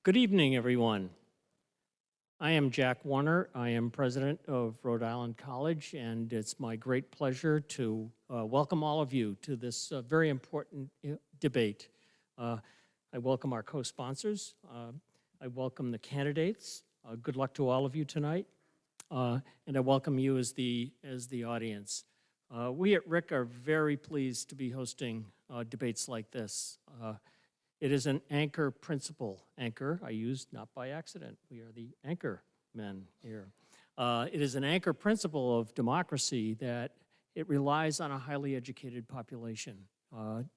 Good evening, everyone. I am Jack Warner. I am president of Rhode Island College, and it's my great pleasure to welcome all of you to this very important debate. I welcome our co-sponsors. I welcome the candidates. Good luck to all of you tonight. And I welcome you as the audience. We at RIC are very pleased to be hosting debates like this. It is an anchor principle. Anchor, I used not by accident. We are the anchor men here. It is an anchor principle of democracy that it relies on a highly educated population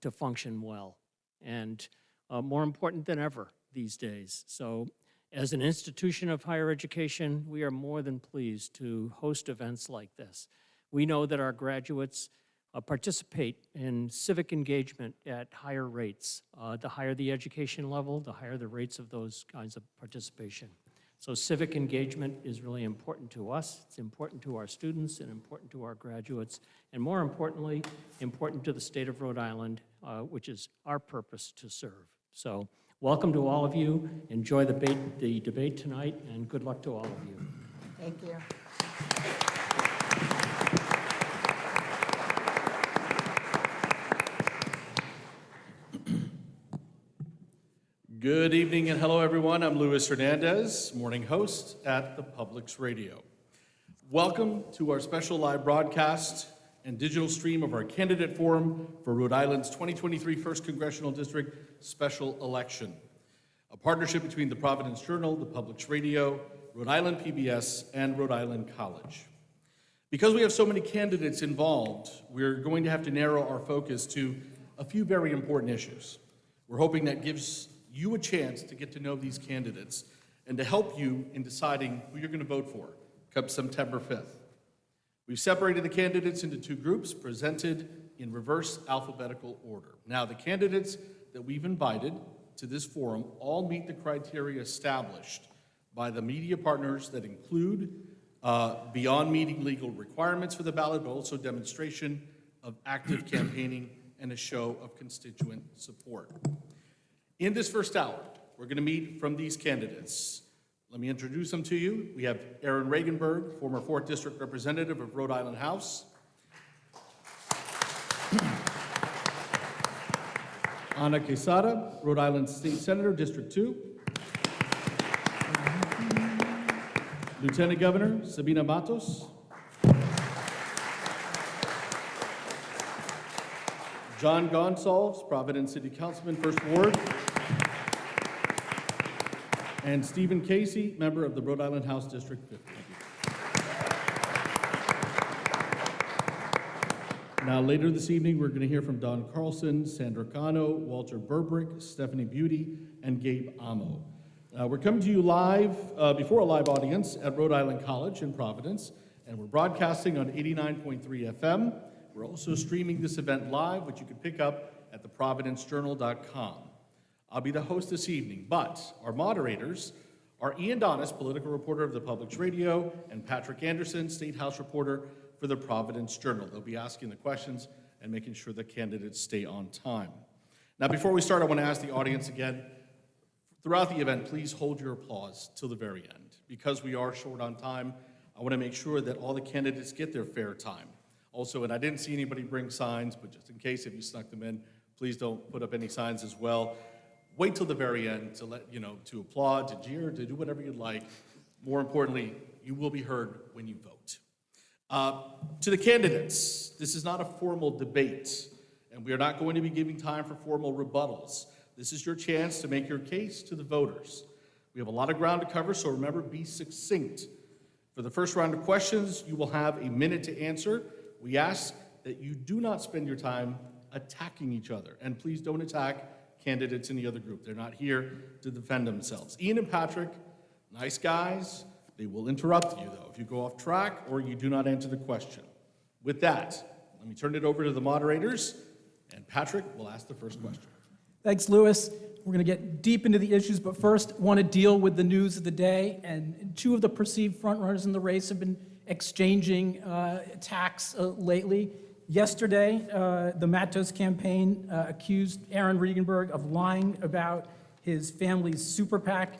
to function well, and more important than ever these days. So as an institution of higher education, we are more than pleased to host events like this. We know that our graduates participate in civic engagement at higher rates. The higher the education level, the higher the rates of those kinds of participation. So civic engagement is really important to us. It's important to our students and important to our graduates, and more importantly, important to the state of Rhode Island, which is our purpose to serve. So welcome to all of you. Enjoy the debate tonight, and good luck to all of you. Thank you. Good evening and hello everyone. I'm Hernandez, morning host at the Public's Radio. Welcome to our special live broadcast and digital stream of our candidate forum for Rhode Island's 2023 First Congressional District special election. A partnership between the Providence Journal, the Public's Radio, Rhode Island PBS, and Rhode Island College. Because we have so many candidates involved, we're going to have to narrow our focus to a few very important issues. We're hoping that gives you a chance to get to know these candidates and to help you in deciding who you're going to vote for come September 5th. We've separated the candidates into two groups presented in reverse alphabetical order. Now, the candidates that we've invited to this forum all meet the criteria established by the media partners that include beyond meeting legal requirements for the ballot, but also demonstration of active campaigning and a show of constituent support. In this first hour, we're going to meet from these candidates. Let me introduce them to you. We have Aaron Regenberg, former 4th District Representative of Rhode Island House. Ana Quesada, Rhode Island State Senator, District 2. Lieutenant Governor Sabina Matos. John Gonsalves, Providence City Councilman, 1st Ward. And Stephen Casey, member of the Rhode Island House District 50. Now, later this evening, we're going to hear from Don Carlson, Sandra Cano, Walter Burbrick, Stephanie Beauty, and Gabe Amo. We're coming to you live, before a live audience at Rhode Island College in Providence, and we're broadcasting on 89.3 FM. We're also streaming this event live, which you can pick up at theprovidencejournal.com. I'll be the host this evening, but our moderators are Ian Donnis, political reporter of the Public's Radio, and Patrick Anderson, State House reporter for the Providence Journal. They'll be asking the questions and making sure the candidates stay on time. Now, before we start, I want to ask the audience again, throughout the event, please hold your applause till the very end. Because we are short on time, I want to make sure that all the candidates get their fair time. Also, and I didn't see anybody bring signs, but just in case if you snuck them in, please don't put up any signs as well. Wait till the very end to let you know, to applaud, to jeer, to do whatever you'd like. More importantly, you will be heard when you vote. To the candidates, this is not a formal debate, and we are not going to be giving time for formal rebuttals. This is your chance to make your case to the voters. We have a lot of ground to cover, so remember, be succinct. For the first round of questions, you will have a minute to answer. We ask that you do not spend your time attacking each other, and please don't attack candidates in the other group. They're not here to defend themselves. Ian and Patrick, nice guys. They will interrupt you, though, if you go off track or you do not answer the question. With that, let me turn it over to the moderators, and Patrick will ask the first question. Thanks, Lewis. We're going to get deep into the issues, but first, want to deal with the news of the day. And two of the perceived frontrunners in the race have been exchanging attacks lately. Yesterday, the Matos campaign accused Aaron Regenberg of lying about his family's super PAC.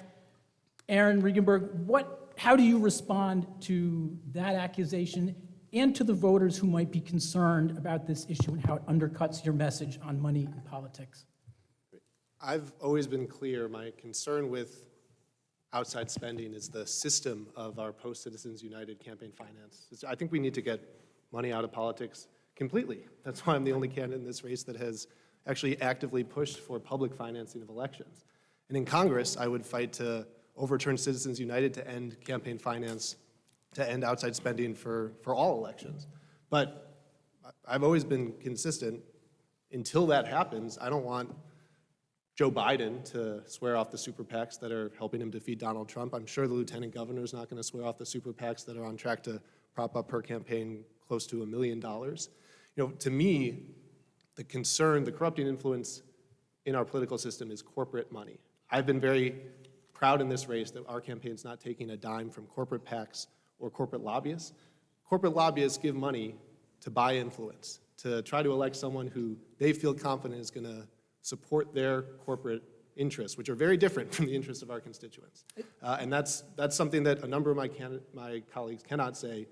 Aaron Regenberg, how do you respond to that accusation and to the voters who might be concerned about this issue and how it undercuts your message on money and politics? I've always been clear, my concern with outside spending is the system of our post-Citizens United campaign finance. I think we need to get money out of politics completely. That's why I'm the only candidate in this race that has actually actively pushed for public financing of elections. And in Congress, I would fight to overturn Citizens United to end campaign finance, to end outside spending for all elections. But I've always been consistent. Until that happens, I don't want Joe Biden to swear off the super PACs that are helping him defeat Donald Trump. I'm sure the lieutenant governor is not going to swear off the super PACs that are on track to prop up her campaign close to $1 million. To me, the concern, the corrupting influence in our political system is corporate money. I've been very proud in this race that our campaign's not taking a dime from corporate PACs or corporate lobbyists. Corporate lobbyists give money to buy influence, to try to elect someone who they feel confident is going to support their corporate interests, which are very different from the interests of our constituents. And that's something that a number of my colleagues cannot say.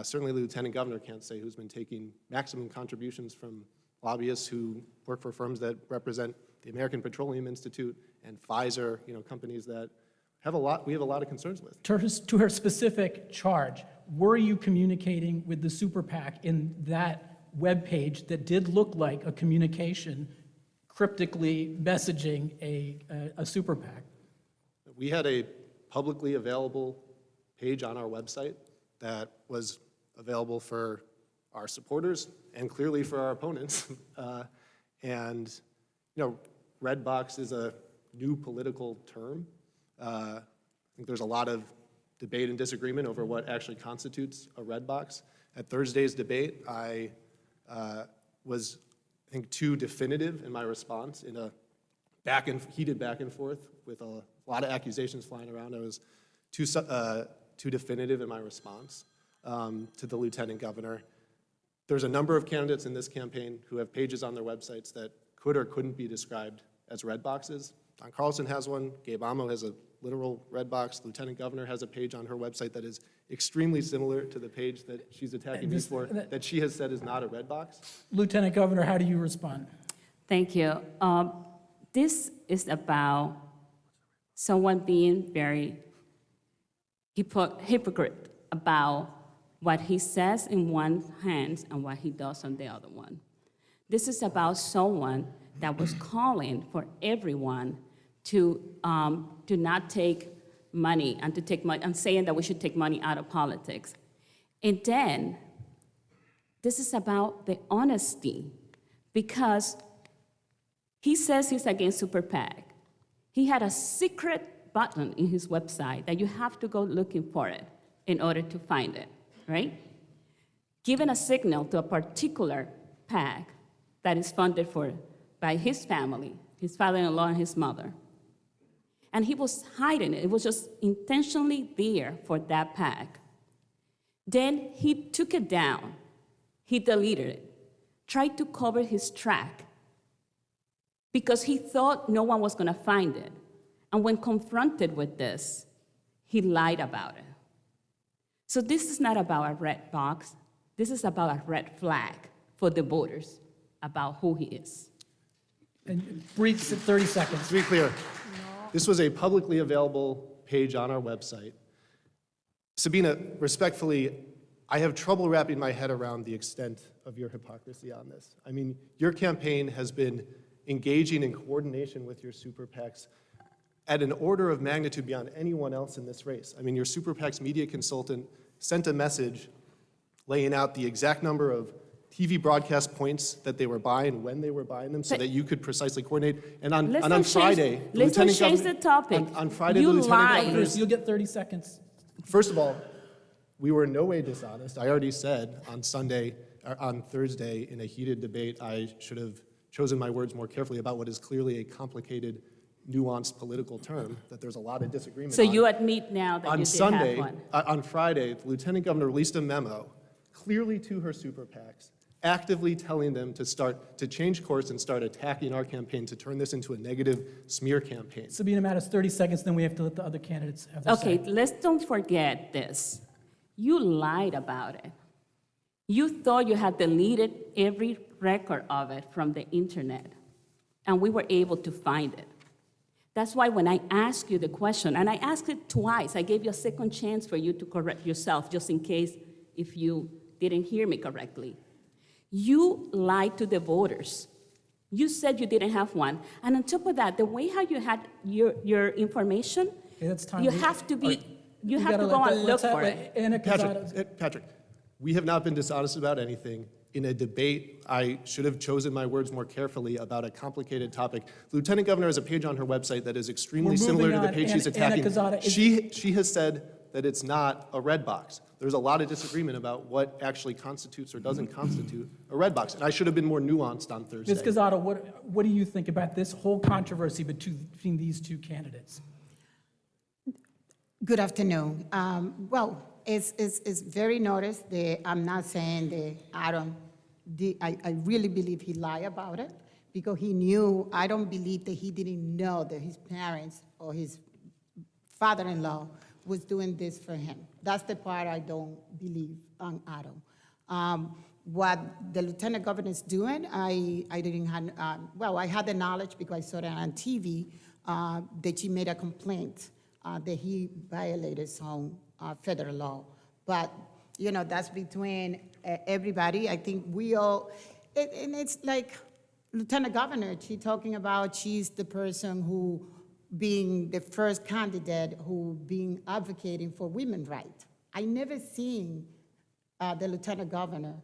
Certainly the lieutenant governor can't say, who's been taking maximum contributions from lobbyists who work for firms that represent the American Petroleum Institute and Pfizer, companies that we have a lot of concerns with. To her specific charge, were you communicating with the super PAC in that webpage that did look like a communication cryptically messaging a super PAC? We had a publicly available page on our website that was available for our supporters and clearly for our opponents. Red box is a new political term. I think there's a lot of debate and disagreement over what actually constitutes a red box. At Thursday's debate, I was, I think, too definitive in my response in a heated back and forth with a lot of accusations flying around. I was too definitive in my response to the lieutenant governor. There's a number of candidates in this campaign who have pages on their websites that could or couldn't be described as red boxes. Don Carlson has one. Gabe Amo has a literal red box. Lieutenant governor has a page on her website that is extremely similar to the page that she's attacking me for, that she has said is not a red box. Lieutenant Governor, how do you respond? Thank you. This is about someone being very hypocrite about what he says in one hand and what he does on the other one. This is about someone that was calling for everyone to not take money and to take money and saying that we should take money out of politics. And then this is about the honesty, because he says he's against super PAC. He had a secret button in his website that you have to go looking for it in order to find it, right? Giving a signal to a particular PAC that is funded by his family, his father-in-law and his mother. And he was hiding it. It was just intentionally there for that PAC. Then he took it down. He deleted it, tried to cover his track because he thought no one was going to find it. And when confronted with this, he lied about it. So this is not about a red box. This is about a red flag for the voters about who he is. And brief, 30 seconds. To be clear, this was a publicly available page on our website. Sabina, respectfully, I have trouble wrapping my head around the extent of your hypocrisy on this. I mean, your campaign has been engaging in coordination with your super PACs at an order of magnitude beyond anyone else in this race. I mean, your super PAC's media consultant sent a message laying out the exact number of TV broadcast points that they were buying, when they were buying them, so that you could precisely coordinate. And on Friday, the let's not lieutenant change the topic. On Friday, the You lieutenant lied. governor. You'll get 30 seconds. First of all, we were in no way dishonest. I already said on Thursday, in a heated debate, I should have chosen my words more carefully about what is clearly a complicated, nuanced political term that there's a lot of disagreement So on. you admit now that On you did Sunday, have one. on Friday, the lieutenant governor released a memo clearly to her super PACs actively telling them to change course and start attacking our campaign to turn this into a negative smear campaign. Sabina Mattis, 30 seconds, then we have to let the other candidates have their say. Okay, let's don't forget this. You lied about it. You thought you had deleted every record of it from the internet, and we were able to find it. That's why when I asked you the question, and I asked it twice, I gave you a second chance for you to correct yourself, just in case if you didn't hear me correctly. You lied to the voters. You said you didn't have one. And on top of that, the way how you had your information, Okay, that's time. you have to be, you have gotta to go let and look for it. Anna Casado. Patrick, we have not been dishonest about anything. In a debate, I should have chosen my words more carefully about a complicated topic. Lieutenant Governor has a page on her website that is extremely We're similar to moving the on. page she's Anna attacking. Casado, She has said that it's not a red box. There's a lot of disagreement about what actually constitutes or doesn't constitute a red box, and I should have been more nuanced on Thursday. Ms. Casado, what do you think about this whole controversy between these two candidates? Good afternoon. Well, it's very noticed that I'm not saying that I really believe he lied about it because he knew. I don't believe that he didn't know that his parents or his father-in-law was doing this for him. That's the part I don't believe on Adam. What the lieutenant governor is doing, I didn't have, well, I had the knowledge because I saw it on TV that she made a complaint that he violated some federal law. But, you know, that's between everybody. I think we all, and it's like Lieutenant Governor, she's talking about she's the person who being the first candidate who been advocating for women's rights. I never seen the Lieutenant Governor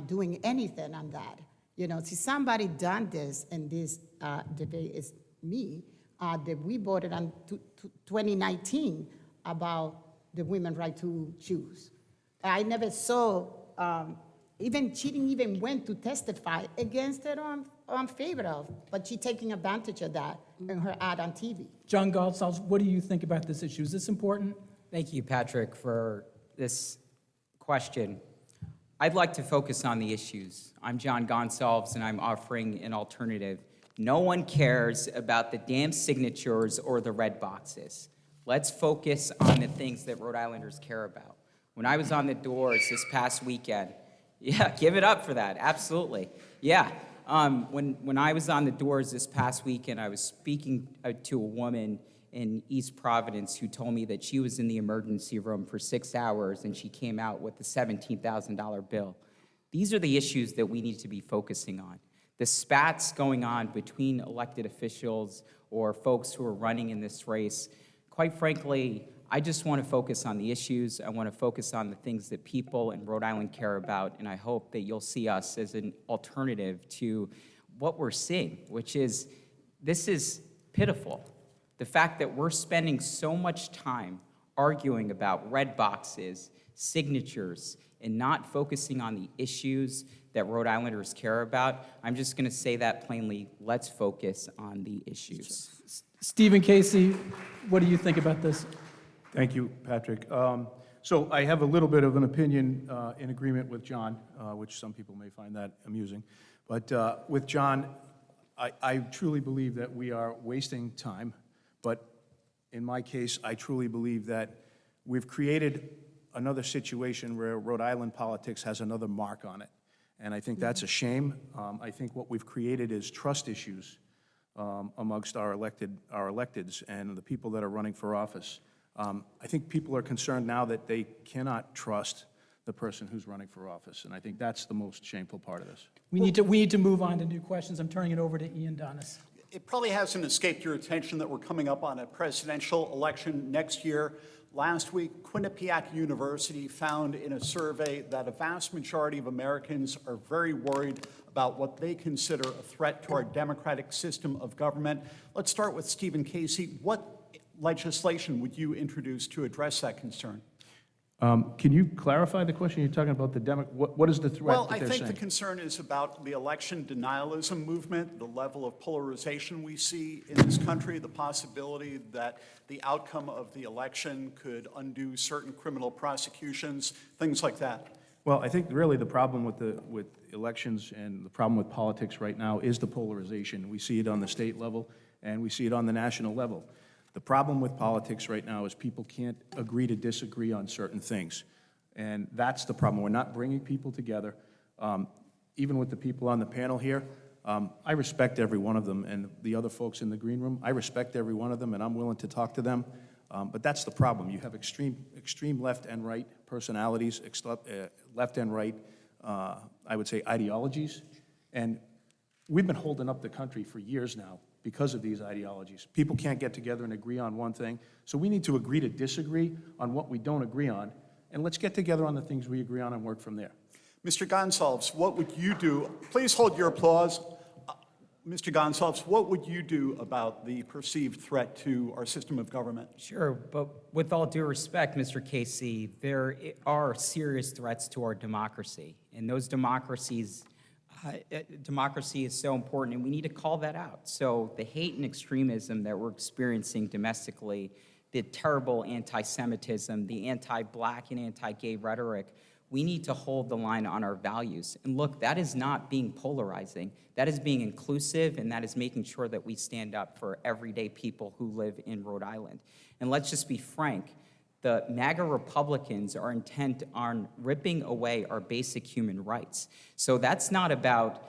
doing anything on that. You know, see somebody done this in this debate is me, that we voted on 2019 about the women's right to choose. I never saw, even she didn't even went to testify against it or in favor of, but she taking advantage of that in her ad on TV. John Gonsalves, what do you think about this issue? Is this important? Thank you, Patrick, for this question. I'd like to focus on the issues. I'm John Gonsalves, and I'm offering an alternative. No one cares about the damn signatures or the red boxes. Let's focus on the things that Rhode Islanders care about. When I was on the doors this past weekend, yeah, give it up for that, absolutely. Yeah, when I was on the doors this past weekend, I was speaking to a woman in East Providence who told me that she was in the emergency room for 6 hours and she came out with a $17,000 bill. These are the issues that we need to be focusing on. The spats going on between elected officials or folks who are running in this race, quite frankly, I just want to focus on the issues. I want to focus on the things that people in Rhode Island care about, and I hope that you'll see us as an alternative to what we're seeing, which is, this is pitiful. The fact that we're spending so much time arguing about red boxes, signatures, and not focusing on the issues that Rhode Islanders care about, I'm just going to say that plainly, let's focus on the issues. Stephen Casey, what do you think about this? Thank you, Patrick. So I have a little bit of an opinion in agreement with John, which some people may find that amusing. But with John, I truly believe that we are wasting time. But in my case, I truly believe that we've created another situation where Rhode Island politics has another mark on it. And I think that's a shame. I think what we've created is trust issues amongst our electeds and the people that are running for office. I think people are concerned now that they cannot trust the person who's running for office, and I think that's the most shameful part of this. We need to move on to new questions. I'm turning it over to Ian Donnis. It probably hasn't escaped your attention that we're coming up on a presidential election next year. Last week, Quinnipiac University found in a survey that a vast majority of Americans are very worried about what they consider a threat to our democratic system of government. Let's start with Stephen Casey. What legislation would you introduce to address that concern? Can you clarify the question? You're talking about what is the threat Well, that I they're think saying? the concern is about the election denialism movement, the level of polarization we see in this country, the possibility that the outcome of the election could undo certain criminal prosecutions, things like that. Well, I think really the problem with elections and the problem with politics right now is the polarization. We see it on the state level, and we see it on the national level. The problem with politics right now is people can't agree to disagree on certain things. And that's the problem. We're not bringing people together. Even with the people on the panel here, I respect every one of them, and the other folks in the green room, I respect every one of them, and I'm willing to talk to them. But that's the problem. You have extreme left and right personalities, left and right, I would say, ideologies. And we've been holding up the country for years now because of these ideologies. People can't get together and agree on one thing. So we need to agree to disagree on what we don't agree on, and let's get together on the things we agree on and work from there. Mr. Gonsalves, what would you do? Please hold your applause. Mr. Gonsalves, what would you do about the perceived threat to our system of government? Sure, but with all due respect, Mr. Casey, there are serious threats to our democracy. And those democracy is so important, and we need to call that out. So the hate and extremism that we're experiencing domestically, the terrible anti-Semitism, the anti-Black and anti-gay rhetoric, we need to hold the line on our values. And look, that is not being polarizing. That is being inclusive, and that is making sure that we stand up for everyday people who live in Rhode Island. And let's just be frank, the MAGA Republicans are intent on ripping away our basic human rights. So that's not about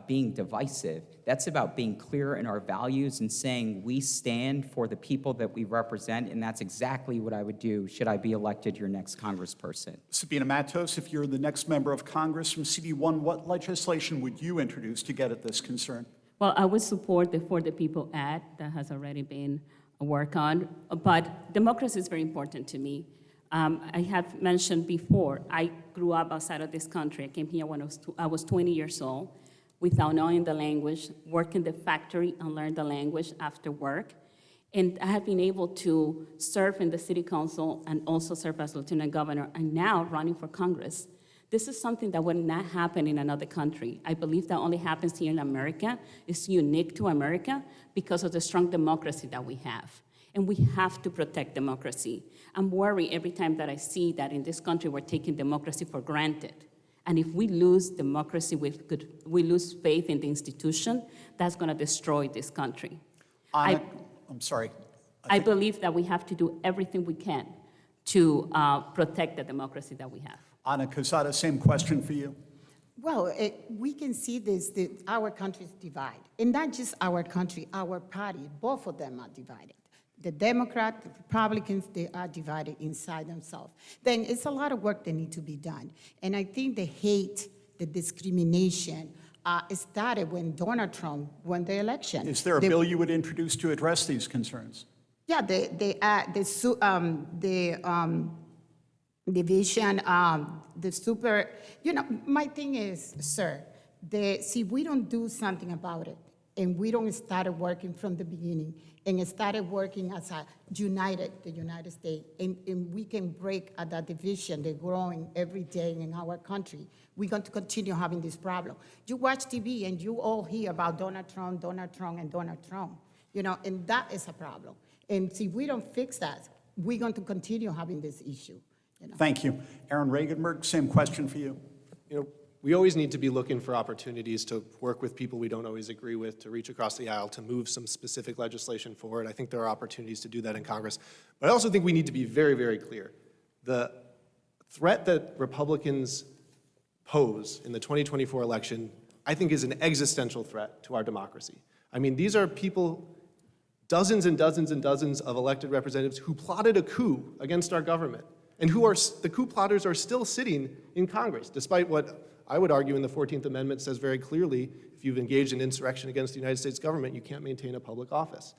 being divisive. That's about being clear in our values and saying we stand for the people that we represent, and that's exactly what I would do should I be elected your next congressperson. Sabina Matos, if you're the next member of Congress from CD1, what legislation would you introduce to get at this concern? Well, I would support the For the People Act that has already been worked on, but democracy is very important to me. I have mentioned before, I grew up outside of this country. I came here when I was 20 years old without knowing the language, work in the factory and learn the language after work. And I have been able to serve in the city council and also serve as lieutenant governor and now running for Congress. This is something that would not happen in another country. I believe that only happens here in America. It's unique to America because of the strong democracy that we have. And we have to protect democracy. I'm worried every time that I see that in this country we're taking democracy for granted. And if we lose democracy, we lose faith in the institution, that's going to destroy this country. I'm sorry. I believe that we have to do everything we can to protect the democracy that we have. Ana Casada, same question for you. Well, we can see this, our country is divided. And not just our country, our party, both of them are divided. The Democrats, the Republicans, they are divided inside themselves. Then it's a lot of work that needs to be done. And I think the hate, the discrimination, started when Donald Trump won the election. Is there a bill you would introduce to address these concerns? Yeah, the division, the super, my thing is, sir, see, we don't do something about it, and we don't start working from the beginning, and started working as the United States, and we can break that division, they're growing every day in our country. We're going to continue having this problem. You watch TV, and you all hear about Donald Trump, and Donald Trump, and that is a problem. And see, we don't fix that, we're going to continue having this issue. Thank you. Aaron Regenberg, same question for you. We always need to be looking for opportunities to work with people we don't always agree with, to reach across the aisle, to move some specific legislation forward. I think there are opportunities to do that in Congress. But I also think we need to be very, very clear. The threat that Republicans pose in the 2024 election, I think, is an existential threat to our democracy. I mean, these are people, dozens and dozens and dozens of elected representatives who plotted a coup against our government, and the coup plotters are still sitting in Congress, despite what I would argue in the 14th Amendment says very clearly, if you've engaged in insurrection against the United States government, you can't maintain a public office.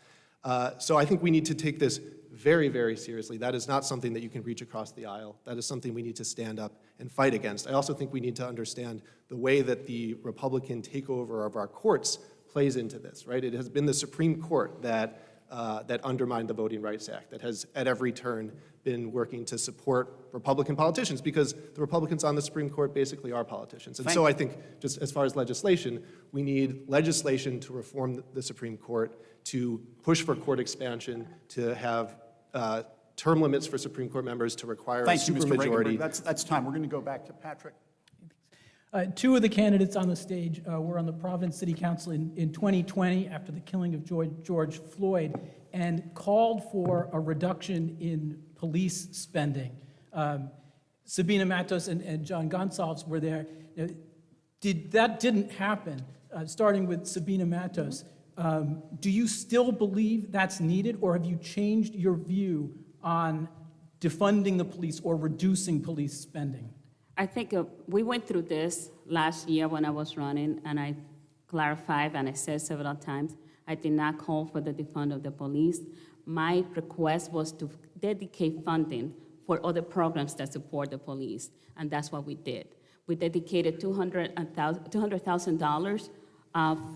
So I think we need to take this very, very seriously. That is not something that you can reach across the aisle. That is something we need to stand up and fight against. I also think we need to understand the way that the Republican takeover of our courts plays into this, right? It has been the Supreme Court that undermined the Voting Rights Act, that has at every turn been working to support Republican politicians, because the Republicans on the Supreme Court basically are politicians. And so I think, just as far as legislation, we need legislation to reform the Supreme Court, to push for court expansion, to have term limits for Supreme Court members to require a Thank you, Mr. supermajority. Reaganberg. That's time. We're going to go back to Patrick. Two of the candidates on the stage were on the Providence City Council in 2020 after the killing of George Floyd and called for a reduction in police spending. Sabina Matos and John Gonsalves were there. That didn't happen. Starting with Sabina Matos, do you still believe that's needed, or have you changed your view on defunding the police or reducing police spending? I think we went through this last year when I was running, and I clarified, and I said several times, I did not call for the defund of the police. My request was to dedicate funding for other programs that support the police, and that's what we did. We dedicated $200,000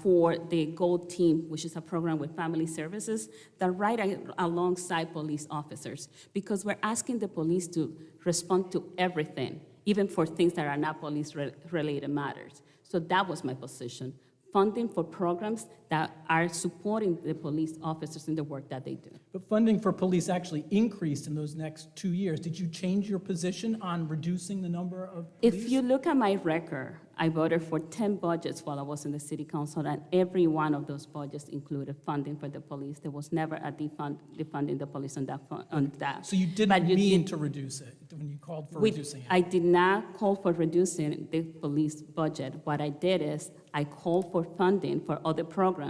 for the GOLD Team, which is a program with family services that right alongside police officers, because we're asking the police to respond to everything, even for things that are not police-related matters. So that was my position, funding for programs that are supporting the police officers in the work that they do. But funding for police actually increased in those next 2 years. Did you change your position on reducing the number of police? If you look at my record, I voted for 10 budgets while I was in the city council, and every one of those budgets included funding for the police. There was never a defunding the police on that. So you didn't mean to reduce it when you called for reducing it? I did not call for reducing the police budget. What I did is I called for funding for other programs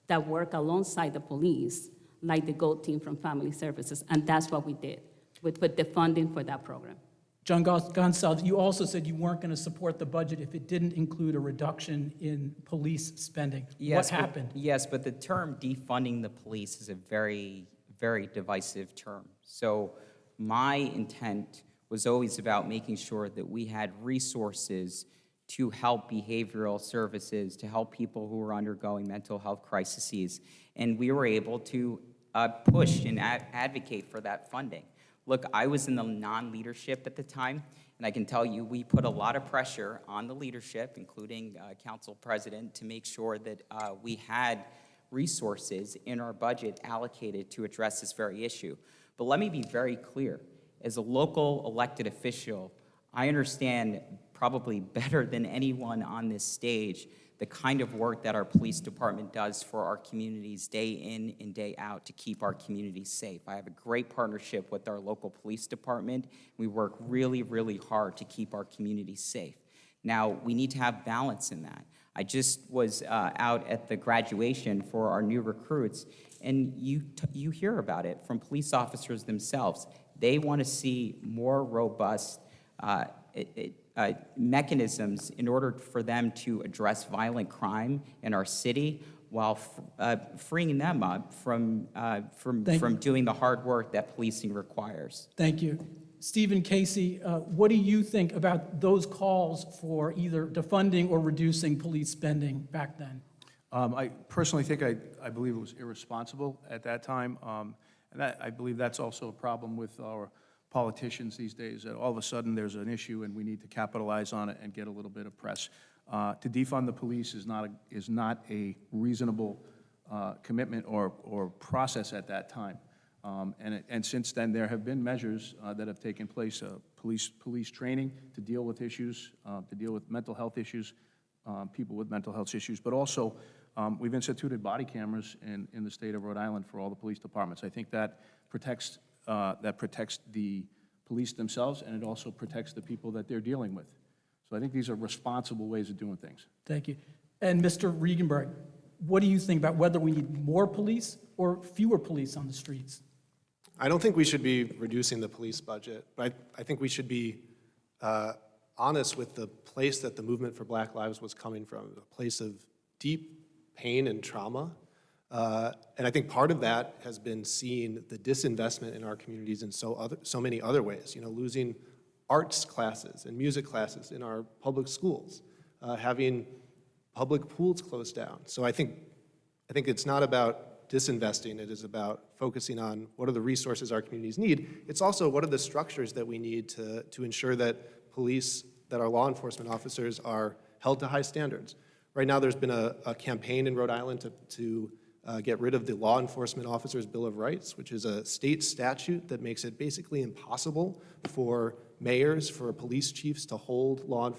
that work alongside the police, like the GOLD Team from Family Services, and that's what we did with the funding for that program. John Gonsalves, you also said you weren't going to support the budget if it didn't include a reduction in police spending. What happened? Yes, but the term defunding the police is a very, very divisive term. So my intent was always about making sure that we had resources to help behavioral services, to help people who are undergoing mental health crises. And we were able to push and advocate for that funding. Look, I was in the non-leadership at the time, and I can tell you we put a lot of pressure on the leadership, including council president, to make sure that we had resources in our budget allocated to address this very issue. But let me be very clear. As a local elected official, I understand probably better than anyone on this stage the kind of work that our police department does for our communities day in and day out to keep our communities safe. I have a great partnership with our local police department. We work really, really hard to keep our communities safe. Now, we need to have balance in that. I just was out at the graduation for our new recruits, and you hear about it from police officers themselves. They want to see more robust mechanisms in order for them to address violent crime in our city while freeing them up from doing the hard work that policing requires. Thank you. Stephen Casey, what do you think about those calls for either defunding or reducing police spending back then? I personally think I believe it was irresponsible at that time, and I believe that's also a problem with our politicians these days, that all of a sudden there's an issue and we need to capitalize on it and get a little bit of press. To defund the police is not a reasonable commitment or process at that time. And since then, there have been measures that have taken place, police training to deal with issues, to deal with mental health issues, people with mental health issues, but also we've instituted body cameras in the state of Rhode Island for all the police departments. I think that protects the police themselves, and it also protects the people that they're dealing with. So I think these are responsible ways of doing things. Thank you. And Mr. Regenberg, what do you think about whether we need more police or fewer police on the streets? I don't think we should be reducing the police budget, but I think we should be honest with the place that the movement for Black Lives was coming from, a place of deep pain and trauma. And I think part of that has been seeing the disinvestment in our communities in so many other ways, losing arts classes and music classes in our public schools, having public pools closed down. So I think it's not about disinvesting, it is about focusing on what are the resources our communities need. It's also what are the structures that we need to ensure that police, that our law enforcement officers are held to high standards. Right now there's been a campaign in Rhode Island to get rid of the Law Enforcement Officers' Bill of Rights, which is a state statute that makes it basically impossible for mayors, for police chiefs to hold law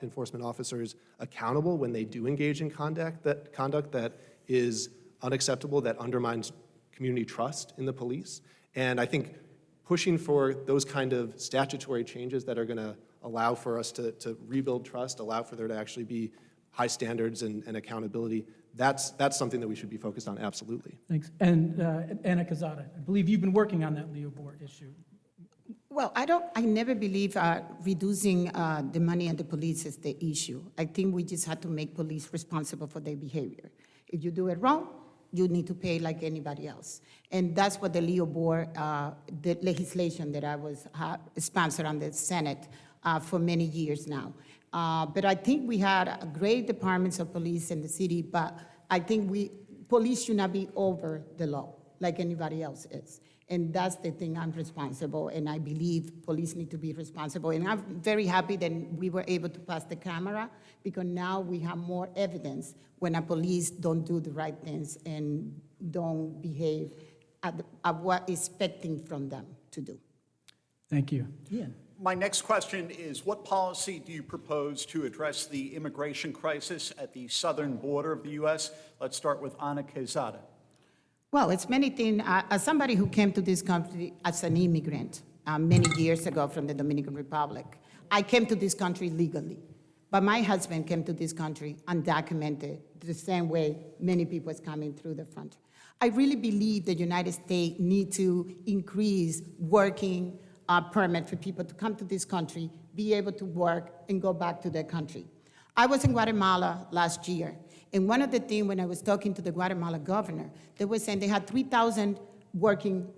enforcement officers accountable when they do engage in conduct that is unacceptable, that undermines community trust in the police. And I think pushing for those kind of statutory changes that are going to allow for us to rebuild trust, allow for there to actually be high standards and accountability, that's something that we should be focused on, absolutely. Thanks. And Anna Quezada, I believe you've been working on that Leo board issue. Well, I never believe reducing the money of the police is the issue. I think we just have to make police responsible for their behavior. If you do it wrong, you need to pay like anybody else. And that's what the Leo board, the legislation that I was sponsored on the Senate for many years now. But I think we had great departments of police in the city, but I think police should not be over the law like anybody else is. And that's the thing I'm responsible, and I believe police need to be responsible. And I'm very happy that we were able to pass the camera, because now we have more evidence when a police don't do the right things and don't behave at what is expecting from them to do. Thank you. Ian. My next question is, what policy do you propose to address the immigration crisis at the southern border of the U.S.? Let's start with Ana Quezada. Well, it's many things. As somebody who came to this country as an immigrant many years ago from the Dominican Republic, I came to this country legally. But my husband came to this country undocumented, the same way many people is coming through the front. I really believe the United States need to increase working permit for people to come to this country, be able to work, and go back to their country. I was in Guatemala last year, and one of the things when I was talking to the Guatemala governor, they were saying they had 3,000 working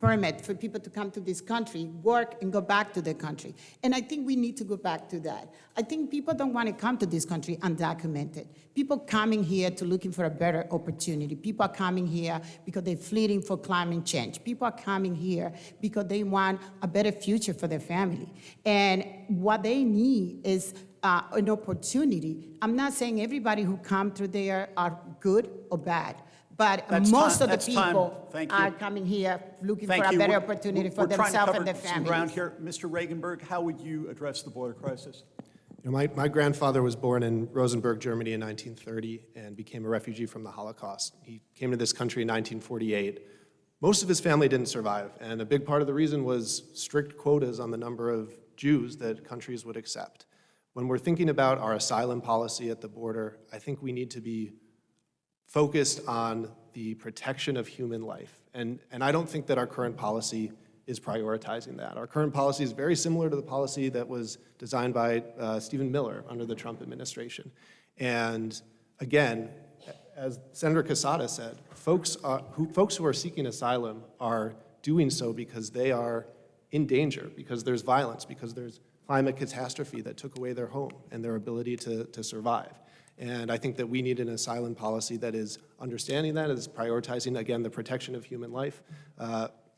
permit for people to come to this country, work, and go back to their country. And I think we need to go back to that. I think people don't want to come to this country undocumented. People coming here to looking for a better opportunity. People are coming here because they're fleeing for climate change. People are coming here because they want a better future for their family. And what they need is an opportunity. I'm not saying everybody who come through there are good or bad, but most of the people are coming here looking for a better opportunity for themselves and their families. Ground here. Mr. Regenberg, how would you address the border crisis? You know, my grandfather was born in Rosenberg, Germany in 1930 and became a refugee from the Holocaust. He came to this country in 1948. Most of his family didn't survive, and a big part of the reason was strict quotas on the number of Jews that countries would accept. When we're thinking about our asylum policy at the border, I think we need to be focused on the protection of human life. And I don't think that our current policy is prioritizing that. Our current policy is very similar to the policy that was designed by Stephen Miller under the Trump administration. And again, as Senator Quezada said, folks who are seeking asylum are doing so because they are in danger, because there's violence, because there's climate catastrophe that took away their home and their ability to survive. And I think that we need an asylum policy that is understanding that, is prioritizing, again, the protection of human life.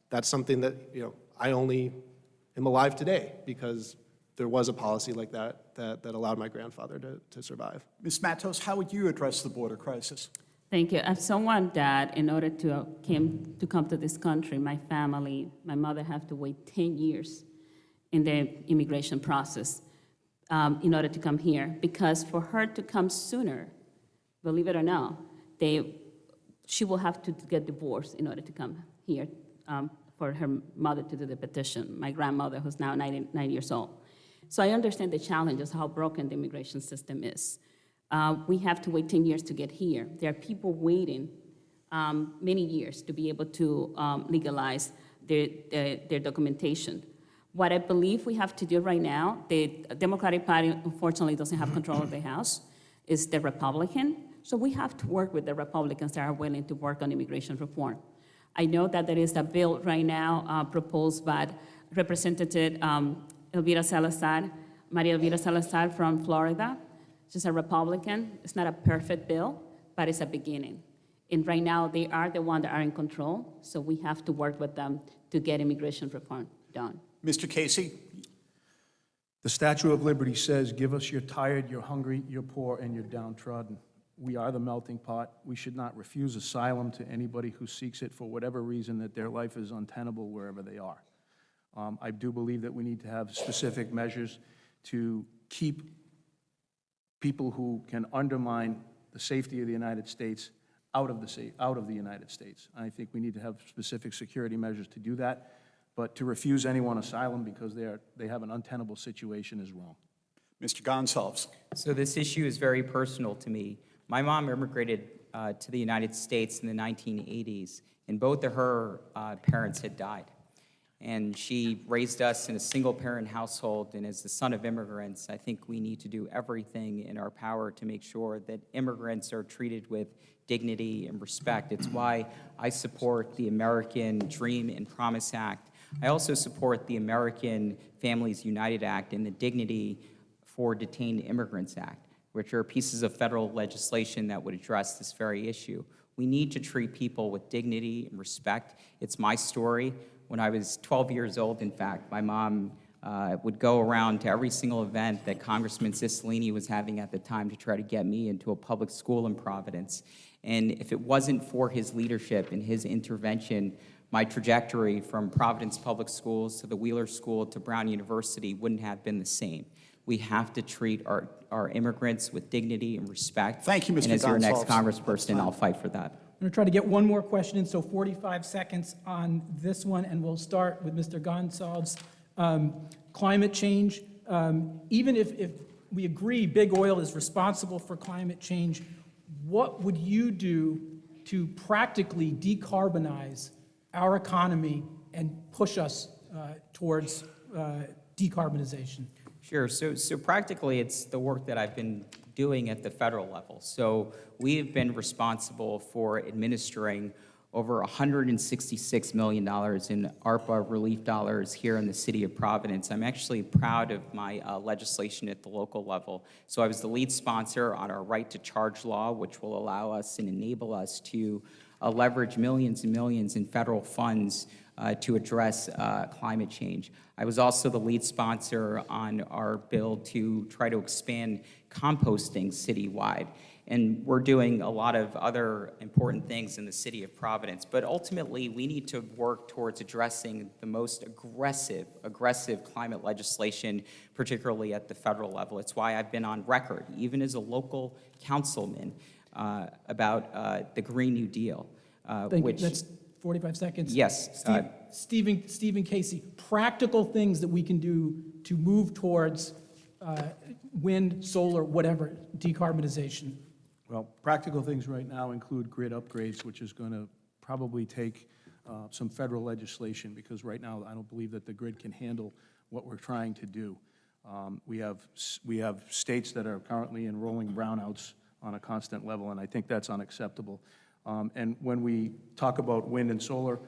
That's something that, I only am alive today because there was a policy like that allowed my grandfather to survive. Ms. Matos, how would you address the border crisis? Thank you. As someone that, in order to come to this country, my family, my mother had to wait 10 years in the immigration process in order to come here, because for her to come sooner, believe it or not, she will have to get divorced in order to come here for her mother to do the petition, my grandmother, who's now 99 years old. So I understand the challenges, how broken the immigration system is. We have to wait 10 years to get here. There are people waiting many years to be able to legalize their documentation. What I believe we have to do right now, the Democratic Party unfortunately doesn't have control of the House, is the Republican. So we have to work with the Republicans that are willing to work on immigration reform. I know that there is a bill right now proposed by Representative Maria Elvira Salazar from Florida. She's a Republican. It's not a perfect bill, but it's a beginning. And right now, they are the ones that are in control, so we have to work with them to get immigration reform done. Mr. Casey? The Statue of Liberty says, "Give us your tired, you're hungry, you're poor, and you're downtrodden." We are the melting pot. We should not refuse asylum to anybody who seeks it for whatever reason that their life is untenable wherever they are. I do believe that we need to have specific measures to keep people who can undermine the safety of the United States out of the United States. I think we need to have specific security measures to do that, but to refuse anyone asylum because they have an untenable situation is wrong. Mr. Gonsalves. So this issue is very personal to me. My mom immigrated to the United States in the 1980s, and both of her parents had died. And she raised us in a single-parent household, and as the son of immigrants, I think we need to do everything in our power to make sure that immigrants are treated with dignity and respect. It's why I support the American Dream and Promise Act. I also support the American Families United Act and the Dignity for Detained Immigrants Act, which are pieces of federal legislation that would address this very issue. We need to treat people with dignity and respect. It's my story. When I was 12 years old, in fact, my mom would go around to every single event that Congressman Cicilline was having at the time to try to get me into a public school in Providence. And if it wasn't for his leadership and his intervention, my trajectory from Providence Public Schools to the Wheeler School to Brown University wouldn't have been the same. We have to treat our immigrants with dignity and respect. Thank you, Mr. And as your next Gonsalves. congressperson, I'll fight for that. I'm going to try to get one more question in, so 45 seconds on this one, and we'll start with Mr. Gonsalves. Climate change, even if we agree big oil is responsible for climate change, what would you do to practically decarbonize our economy and push us towards decarbonization? Sure. So practically, it's the work that I've been doing at the federal level. So we have been responsible for administering over $166 million in ARPA relief dollars here in the city of Providence. I'm actually proud of my legislation at the local level. So I was the lead sponsor on our right to charge law, which will allow us and enable us to leverage millions and millions in federal funds to address climate change. I was also the lead sponsor on our bill to try to expand composting citywide. And we're doing a lot of other important things in the city of Providence. But ultimately, we need to work towards addressing the most aggressive climate legislation, particularly at the federal level. It's why I've been on record, even as a local councilman, about the Green New Deal. Thank you. That's 45 seconds. Yes. Stephen Casey, practical things that we can do to move towards wind, solar, whatever, decarbonization. Well, practical things right now include grid upgrades, which is going to probably take some federal legislation, because right now I don't believe that the grid can handle what we're trying to do. We have states that are currently enrolling brownouts on a constant level, and I think that's unacceptable. And when we talk about wind and solar,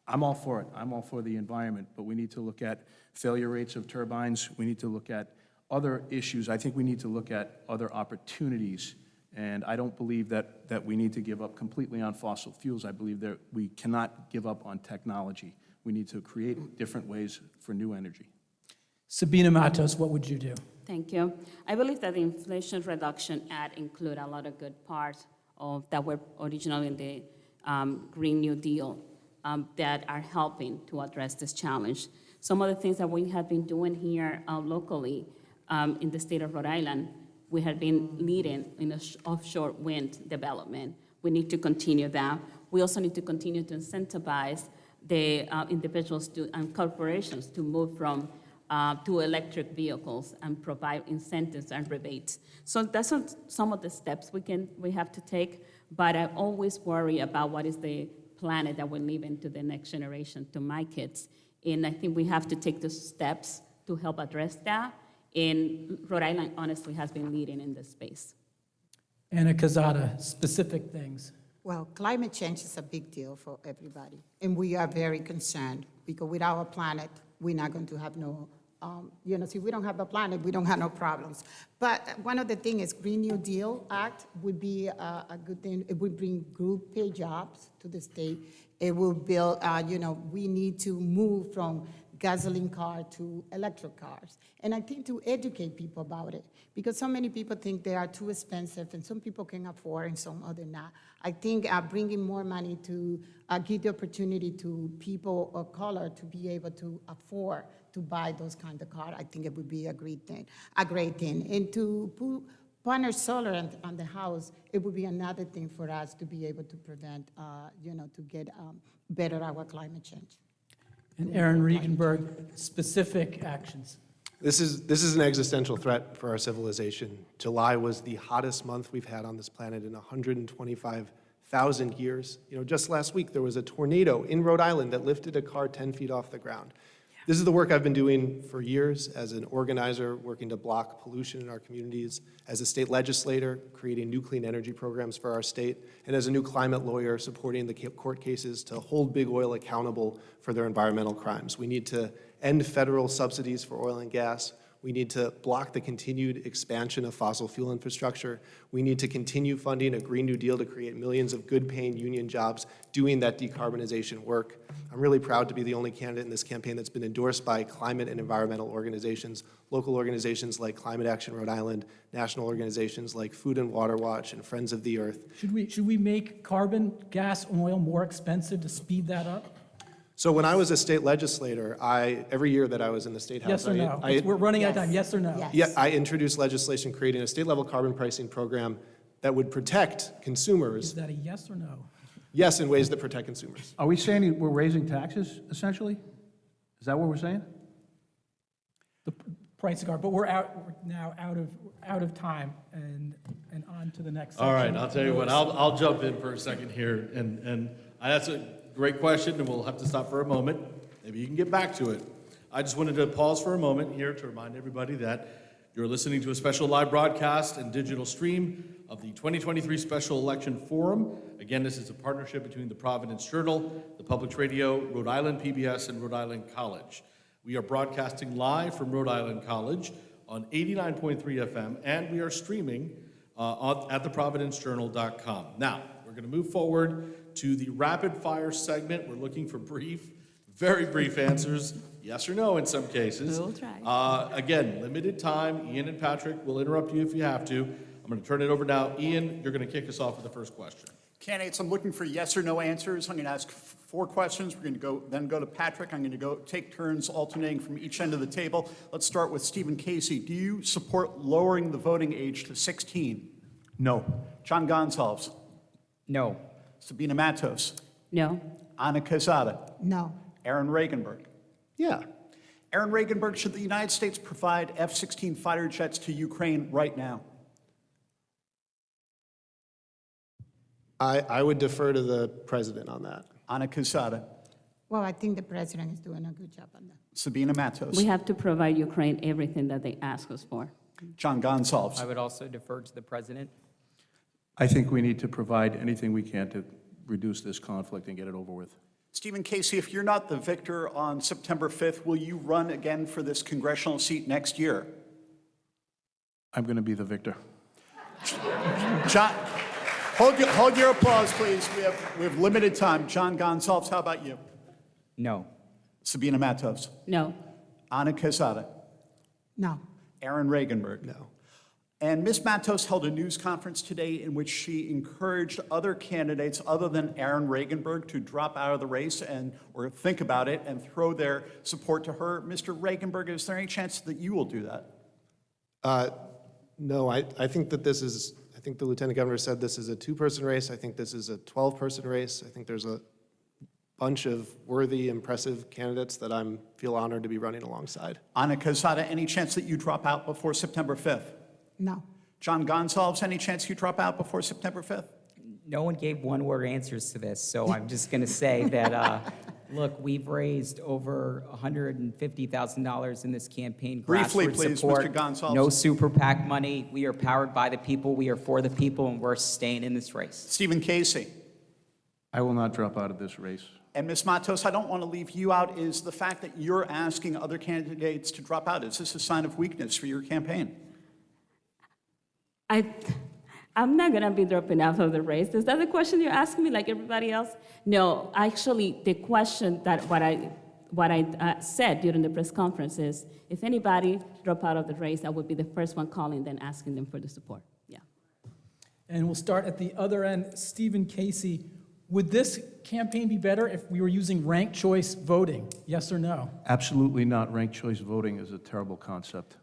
I'm all for it. I'm all for the environment, but we need to look at failure rates of turbines. We need to look at other issues. I think we need to look at other opportunities, and I don't believe that we need to give up completely on fossil fuels. I believe that we cannot give up on technology. We need to create different ways for new energy. Sabina Matos, what would you do? Thank you. I believe that the Inflation Reduction Act include a lot of good parts of that were originally in the Green New Deal that are helping to address this challenge. Some of the things that we have been doing here locally in the state of Rhode Island, we have been leading in the offshore wind development. We need to continue that. We also need to continue to incentivize the individuals and corporations to move from to electric vehicles and provide incentives and rebates. So that's some of the steps we have to take, but I always worry about what is the planet that we're leaving to the next generation, to my kids. And I think we have to take the steps to help address that. And Rhode Island honestly has been leading in this space. Anna Quezada, specific things. Well, climate change is a big deal for everybody, and we are very concerned because without a planet, we're not going to have no, if we don't have a planet, we don't have no problems. But one of the things is Green New Deal Act would be a good thing. It would bring good pay jobs to the state. It will build, we need to move from gasoline car to electric cars. And I think to educate people about it, because so many people think they are too expensive, and some people can afford and some other not. I think bringing more money to give the opportunity to people of color to be able to afford to buy those kind of cars, I think it would be a great thing. And to put panel solar on the house, it would be another thing for us to be able to prevent, to get better our climate change. And Aaron Regenberg, specific actions. This is an existential threat for our civilization. July was the hottest month we've had on this planet in 125,000 years. Just last week there was a tornado in Rhode Island that lifted a car 10 feet off the ground. This is the work I've been doing for years as an organizer, working to block pollution in our communities, as a state legislator, creating new clean energy programs for our state, and as a new climate lawyer, supporting the court cases to hold big oil accountable for their environmental crimes. We need to end federal subsidies for oil and gas. We need to block the continued expansion of fossil fuel infrastructure. We need to continue funding a Green New Deal to create millions of good-paying union jobs doing that decarbonization work. I'm really proud to be the only candidate in this campaign that's been endorsed by climate and environmental organizations, local organizations like Climate Action Rhode Island, national organizations like Food and Water Watch and Friends of the Earth. Should we make carbon, gas, and oil more expensive to speed that up? So when I was a state legislator, every year that I was in the State House, Yes or no? We're running out of time, yes or no? Yes. I introduced legislation creating a state-level carbon pricing program that would protect Is consumers, that a yes or no? yes, in ways that protect consumers. Are we saying we're raising taxes, essentially? Is that what we're saying? The price of carbon, but we're now out of time and on to the next section. All right, I'll tell you what, I'll jump in for a second here, and that's a great question, and we'll have to stop for a moment. Maybe you can get back to it. I just wanted to pause for a moment here to remind everybody that you're listening to a special live broadcast and digital stream of the 2023 Special Election Forum. Again, this is a partnership between the Providence Journal, the Public Radio, Rhode Island PBS, and Rhode Island College. We are broadcasting live from Rhode Island College on 89.3 FM, and we are streaming at theprovidencejournal.com. Now, we're going to move forward to the rapid fire segment. We're looking for very brief answers, yes or no in some cases. We'll try. Again, limited time. Ian and Patrick will interrupt you if you have to. I'm going to turn it over now. Ian, you're going to kick us off with the first question. Candidates, I'm looking for yes or no answers. I'm going to ask 4 questions. We're going to go to Patrick. I'm going to take turns alternating from each end of the table. Let's start with Stephen Casey. Do you support lowering the voting age to 16? No. John Gonsalves. No. Sabina Matos. No. Ana Quezada. No. Aaron Regenberg. Yeah. Aaron Regenberg, should the United States provide F-16 fighter jets to Ukraine right now? I would defer to the president on that. Ana Quezada. Well, I think the president is doing a good job on that. Sabina Matos. We have to provide Ukraine everything that they ask us for. John Gonsalves. I would also defer to the president. I think we need to provide anything we can to reduce this conflict and get it over with. Stephen Casey, if you're not the victor on September 5th, will you run again for this congressional seat next year? I'm going to be the victor. John, hold your applause, please. We have limited time. John Gonsalves, how about you? No. Sabina Matos. No. Ana Quezada. No. Aaron Regenberg. No. And Ms. Matos held a news conference today in which she encouraged other candidates other than Aaron Regenberg to drop out of the race or think about it and throw their support to her. Mr. Regenberg, is there any chance that you will do that? No, I think that I think the Lieutenant Governor said this is a 2-person race. I think this is a 12-person race. I think there's a bunch of worthy, impressive candidates that I feel honored to be running alongside. Ana Quezada, any chance that you drop out before September 5th? No. John Gonsalves, any chance you drop out before September 5th? No one gave one-word answers to this, so I'm just going to say that, look, we've raised over $150,000 in this campaign. Briefly, Grassroots please, support, Mr. Gonsalves. no super PAC money. We are powered by the people. We are for the people, and we're staying in this race. Stephen Casey. I will not drop out of this race. And Ms. Matos, I don't want to leave you out. Is the fact that you're asking other candidates to drop out, is this a sign of weakness for your campaign? I'm not going to be dropping out of the race. Is that the question you're asking me, like everybody else? No, actually, the question that what I said during the press conference is, if anybody drop out of the race, I would be the first one calling them, asking them for the support. Yeah. And we'll start at the other end. Stephen Casey, would this campaign be better if we were using ranked choice voting? Yes or no? Absolutely not. Ranked choice voting is a terrible concept.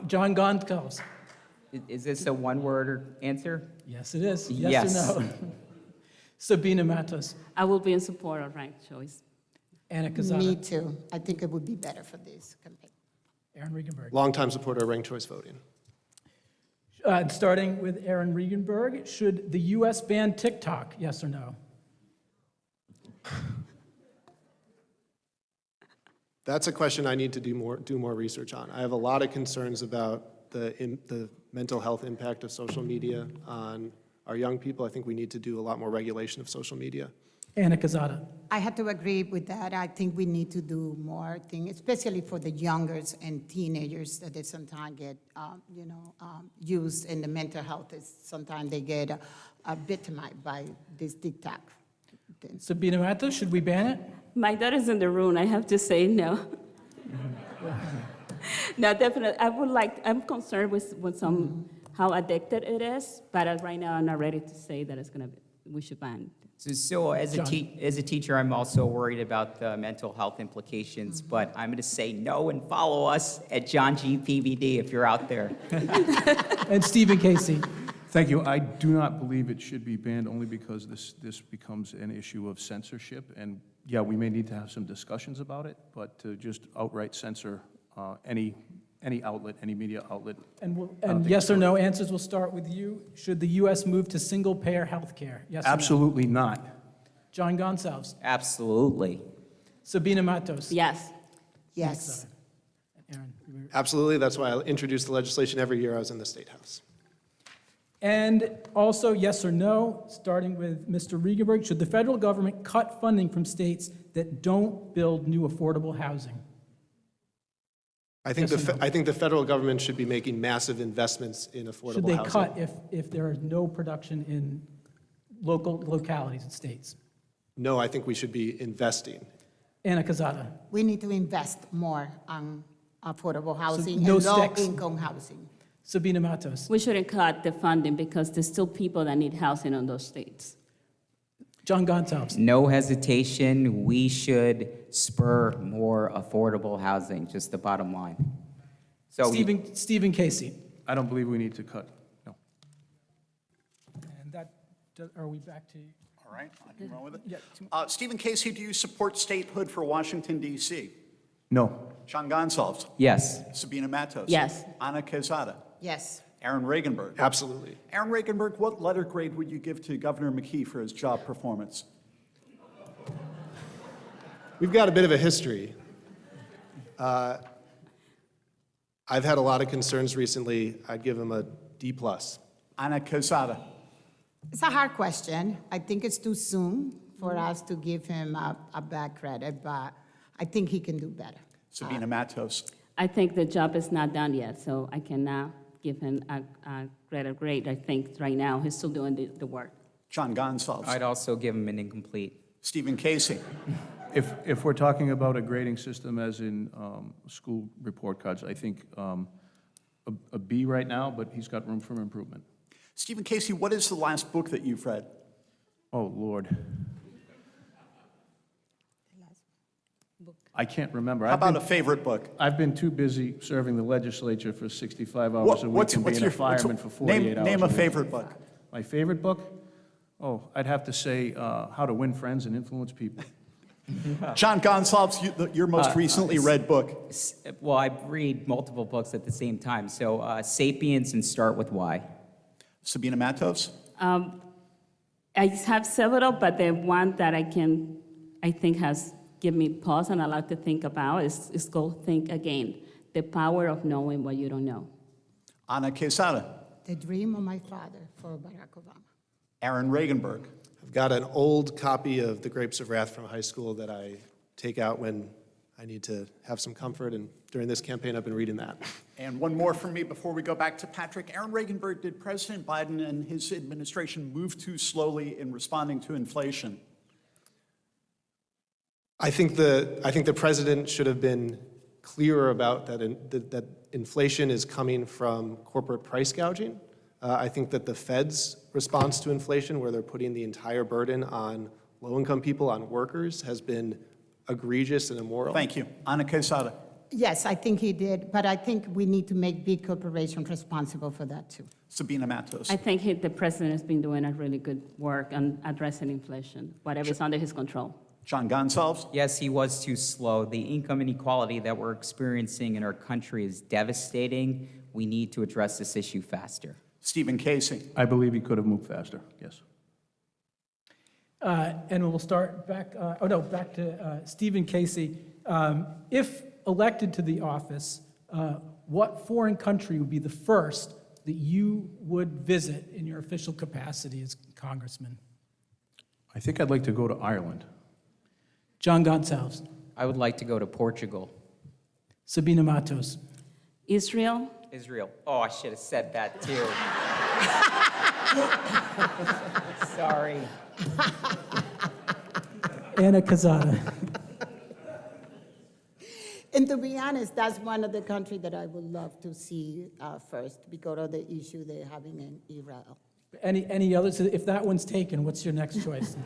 John Gonsalves. Is this a one-word answer? Yes, it is. Yes or no? Sabina Matos. I will be in support of ranked choice. Anna Quezada. Me too. I think it would be better for this campaign. Aaron Regenberg. Longtime supporter of ranked choice voting. Starting with Aaron Regenberg, should the U.S. ban TikTok? Yes or no? That's a question I need to do more research on. I have a lot of concerns about the mental health impact of social media on our young people. I think we need to do a lot more regulation of social media. Anna Quezada. I have to agree with that. I think we need to do more things, especially for the youngers and teenagers that they sometimes get, used in the mental health. Sometimes they get victimized by this TikTok. Sabina Matos, should we ban it? My daughter's in the room, I have to say no. No, definitely, I'm concerned with how addicted it is, but right now I'm not ready to say that we should ban it. So as a teacher, I'm also worried about the mental health implications, but I'm going to say no and follow us at John G. PVD if you're out there. And Stephen Casey. Thank you. I do not believe it should be banned only because this becomes an issue of censorship. And yeah, we may need to have some discussions about it, but to just outright censor any outlet, any media outlet. And yes or no answers will start with you. Should the U.S. move to single-payer health care? Yes or no? Absolutely not. John Gonsalves. Absolutely. Sabina Matos. Yes. Yes. Aaron. Absolutely. That's why I introduce the legislation every year I was in the State House. And also, yes or no, starting with Mr. Regenberg, should the federal government cut funding from states that don't build new affordable housing? I think Yes or no? I think the federal government should be making massive investments in affordable Should they housing. cut if there is no production in localities and states? No, I think we should be investing. Anna Quezada. We need to invest more on affordable housing no and sticks. low-income housing. Sabina Matos. We shouldn't cut the funding because there's still people that need housing in those states. John Gonsalves. No hesitation. We should spur more affordable housing, just the bottom line. So Stephen Casey. I don't believe we need to cut, no. And are we back to? All right, I can run with it. Yeah. Stephen Casey, do you support statehood for Washington, D.C.? No. John Gonsalves? yes. Sabina Matos? Yes. Anna Quezada? Yes. Aaron Regenberg? Absolutely. Aaron Regenberg, what letter grade would you give to Governor McKee for his job performance? We've got a bit of a history. I've had a lot of concerns recently. I'd give him a D+. Anna Quezada? It's a hard question. I think it's too soon for us to give him a bad credit, but I think he can do better. Sabina Matos? I think the job is not done yet, so I cannot give him a greater grade. I think right now he's still doing the work. John Gonsalves? I'd also give him an incomplete. Stephen Casey? If we're talking about a grading system as in school report cards, I think a B right now, but he's got room for improvement. Stephen Casey, what is the last book that you've read? Oh, Lord. I can't remember. How about a favorite book? I've been too busy serving the legislature for 65 hours a week and being a fireman for 48 hours. Name a week. favorite book. My favorite book? Oh, I'd have to say How to Win Friends and Influence People. John Gonsalves, your most recently read book. Well, I read multiple books at the same time. So Sapiens and Start With Why. Sabina Matos? I have several, but the one that I think has given me pause and a lot to think about is called Think Again, The Power of Knowing What You Don't Know. Anna Quezada? The Dream of My Father for Barack Obama. Aaron Regenberg? I've got an old copy of The Grapes of Wrath from high school that I take out when I need to have some comfort, and during this campaign, I've been reading that. And one more from me before we go back to Patrick. Aaron Regenberg, did President Biden and his administration move too slowly in responding to inflation? I think the president should have been clearer about that inflation is coming from corporate price gouging. I think that the Fed's response to inflation, where they're putting the entire burden on low-income people, on workers, has been egregious and immoral. Thank you. Ana Quesada. Yes, I think he did, but I think we need to make big corporations responsible for that too. Sabina Matos. I think the president has been doing a really good work on addressing inflation, whatever is under his control. John Gonsalves. Yes, he was too slow. The income inequality that we're experiencing in our country is devastating. We need to address this issue faster. Stephen Casey. I believe he could have moved faster, yes. And we'll start back, back to Stephen Casey. If elected to the office, what foreign country would be the first that you would visit in your official capacity as congressman? I think I'd like to go to Ireland. John Gonsalves. I would like to go to Portugal. Sabina Matos. Israel, Israel. Oh, I should have said that too. Sorry. Ana Quesada. And to be honest, that's one of the countries that I would love to see first because of the issue they're having in Israel. Any others? If that one's taken, what's your next choice?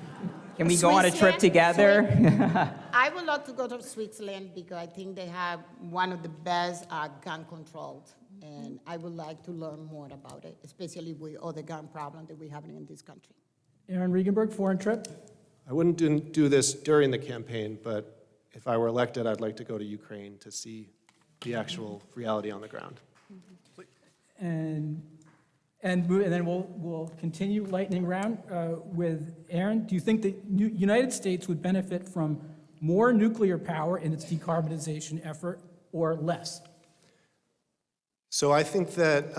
Can we go on a trip Switzerland? together? I would love to go to Switzerland because I think they have one of the best gun controls. And I would like to learn more about it, especially with all the gun problems that we're having in this country. Aaron Regenberg, foreign trip? I wouldn't do this during the campaign, but if I were elected, I'd like to go to Ukraine to see the actual reality on the ground. And then we'll continue lightning round with Aaron. Do you think the United States would benefit from more nuclear power in its decarbonization effort or less? So I think that,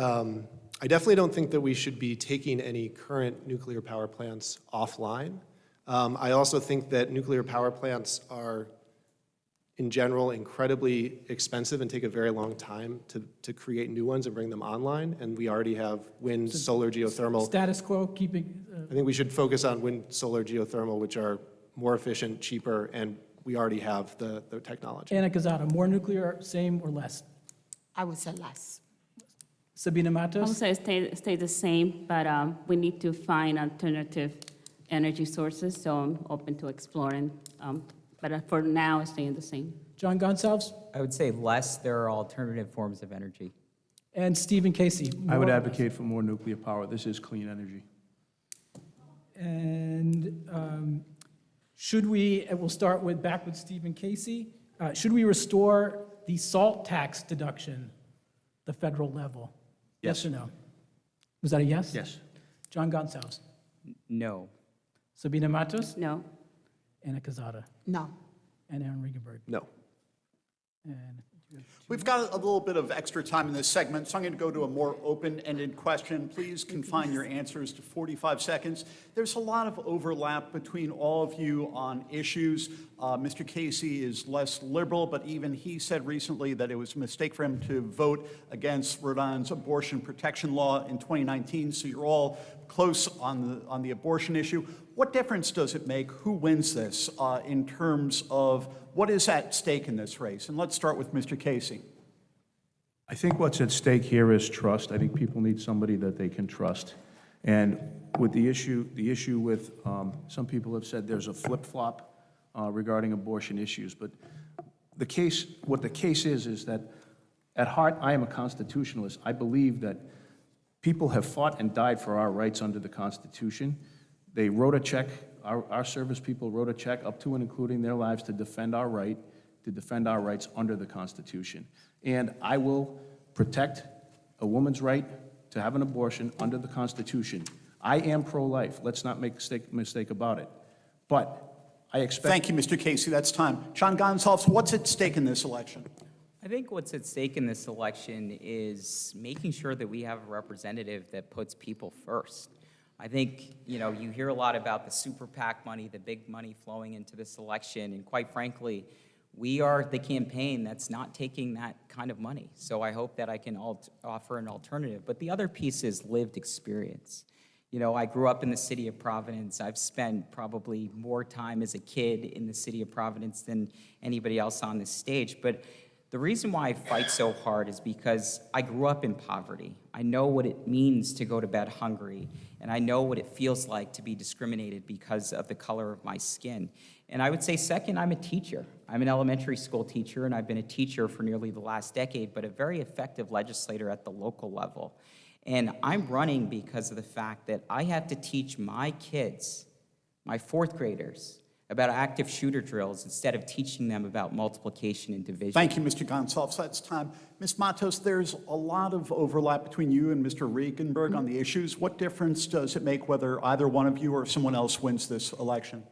I definitely don't think that we should be taking any current nuclear power plants offline. I also think that nuclear power plants are, in general, incredibly expensive and take a very long time to create new ones and bring them online. And we already have wind, solar, geothermal. Status quo, keeping, I think we should focus on wind, solar, geothermal, which are more efficient, cheaper, and we already have the technology. Ana Quesada, more nuclear, same or less? I would say less. Sabina I would Matos? say stay the same, but we need to find alternative energy sources, so I'm open to exploring. But for now, staying the same. John Gonsalves? I would say less. There are alternative forms of energy. And Stephen Casey? I would more- advocate for more nuclear power. This is clean energy. And should we, and we'll start back with Stephen Casey, should we restore the salt tax deduction, the federal level? Yes or no? Was that a yes? Yes. John Gonsalves? No. Sabina Matos? No. Ana Quesada? No. And Aaron Regenberg? No. And We've got a little bit of extra time in this segment, so I'm going to go to a more open-ended question. Please confine your answers to 45 seconds. There's a lot of overlap between all of you on issues. Mr. Casey is less liberal, but even he said recently that it was a mistake for him to vote against Rhode Island's abortion protection law in 2019, so you're all close on the abortion issue. What difference does it make who wins this in terms of what is at stake in this race? And let's start with Mr. Casey. I think what's at stake here is trust. I think people need somebody that they can trust. And with the issue with, some people have said there's a flip-flop regarding abortion issues, but what the case is that at heart, I am a constitutionalist. I believe that people have fought and died for our rights under the Constitution. They wrote a check, our service people wrote a check up to and including their lives to defend our rights under the Constitution. And I will protect a woman's right to have an abortion under the Constitution. I am pro-life. Let's not make a mistake about it. But I expect... Thank you, Mr. Casey. That's time. John Gonsalves, what's at stake in this election? I think what's at stake in this election is making sure that we have a representative that puts people first. I think, you hear a lot about the super PAC money, the big money flowing into this election, and quite frankly, we are the campaign that's not taking that kind of money. So I hope that I can offer an alternative. But the other piece is lived experience. You know, I grew up in the city of Providence. I've spent probably more time as a kid in the city of Providence than anybody else on this stage. But the reason why I fight so hard is because I grew up in poverty. I know what it means to go to bed hungry, and I know what it feels like to be discriminated because of the color of my skin. And I would say, second, I'm a teacher. I'm an elementary school teacher, and I've been a teacher for nearly the last decade, but a very effective legislator at the local level. And I'm running because of the fact that I have to teach my kids, my fourth graders, about active shooter drills instead of teaching them about multiplication and division. Thank you, Mr. Gonsalves. That's time. Ms. Matos, there's a lot of overlap between you and Mr. Regenberg on the issues. What difference does it make whether either one of you or someone else wins this election?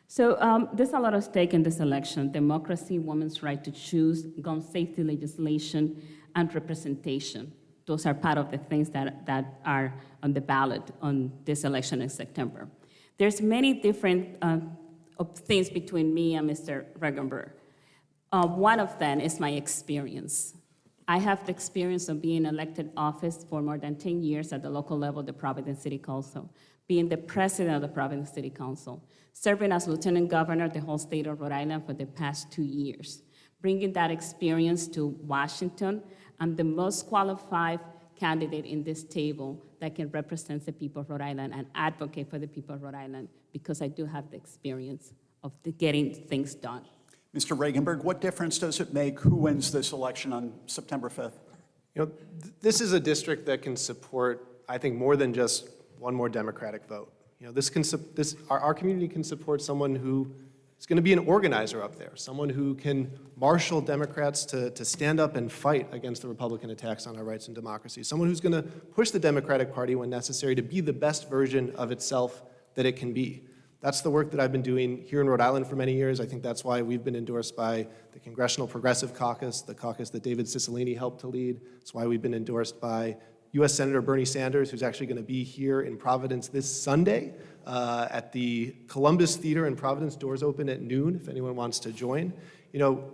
So there's a lot at stake in this election: democracy, women's right to choose, gun safety legislation, and representation. Those are part of the things that are on the ballot on this election in September. There's many different things between me and Mr. Regenberg. One of them is my experience. I have the experience of being elected office for more than 10 years at the local level, the Providence City Council, being the president of the Providence City Council, serving as lieutenant governor of the whole state of Rhode Island for the past 2 years. Bringing that experience to Washington, I'm the most qualified candidate in this table that can represent the people of Rhode Island and advocate for the people of Rhode Island, because I do have the experience of getting things done. Mr. Regenberg, what difference does it make who wins this election on September 5th? You know, this is a district that can support, I think, more than just one more Democratic vote. You know, our community can support someone who is going to be an organizer up there, someone who can marshal Democrats to stand up and fight against the Republican attacks on our rights and democracy, someone who's going to push the Democratic Party when necessary to be the best version of itself that it can be. That's the work that I've been doing here in Rhode Island for many years. I think that's why we've been endorsed by the Congressional Progressive Caucus, the caucus that David Cicilline helped to lead. That's why we've been endorsed by U.S. Senator Bernie Sanders, who's actually going to be here in Providence this Sunday at the Columbus Theater in Providence. Doors open at noon if anyone wants to join. You know,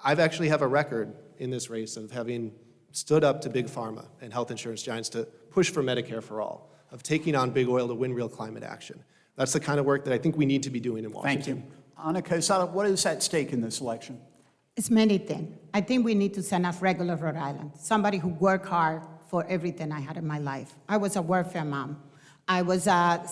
I've actually have a record in this race of having stood up to Big Pharma and health insurance giants to push for Medicare for all, of taking on big oil to win real climate action. That's the kind of work that I think we need to be doing in Washington. Thank you. Anna Quezada, what is at stake in this election? It's many things. I think we need to send a regular Rhode Island, somebody who worked hard for everything I had in my life. I was a welfare mom. I was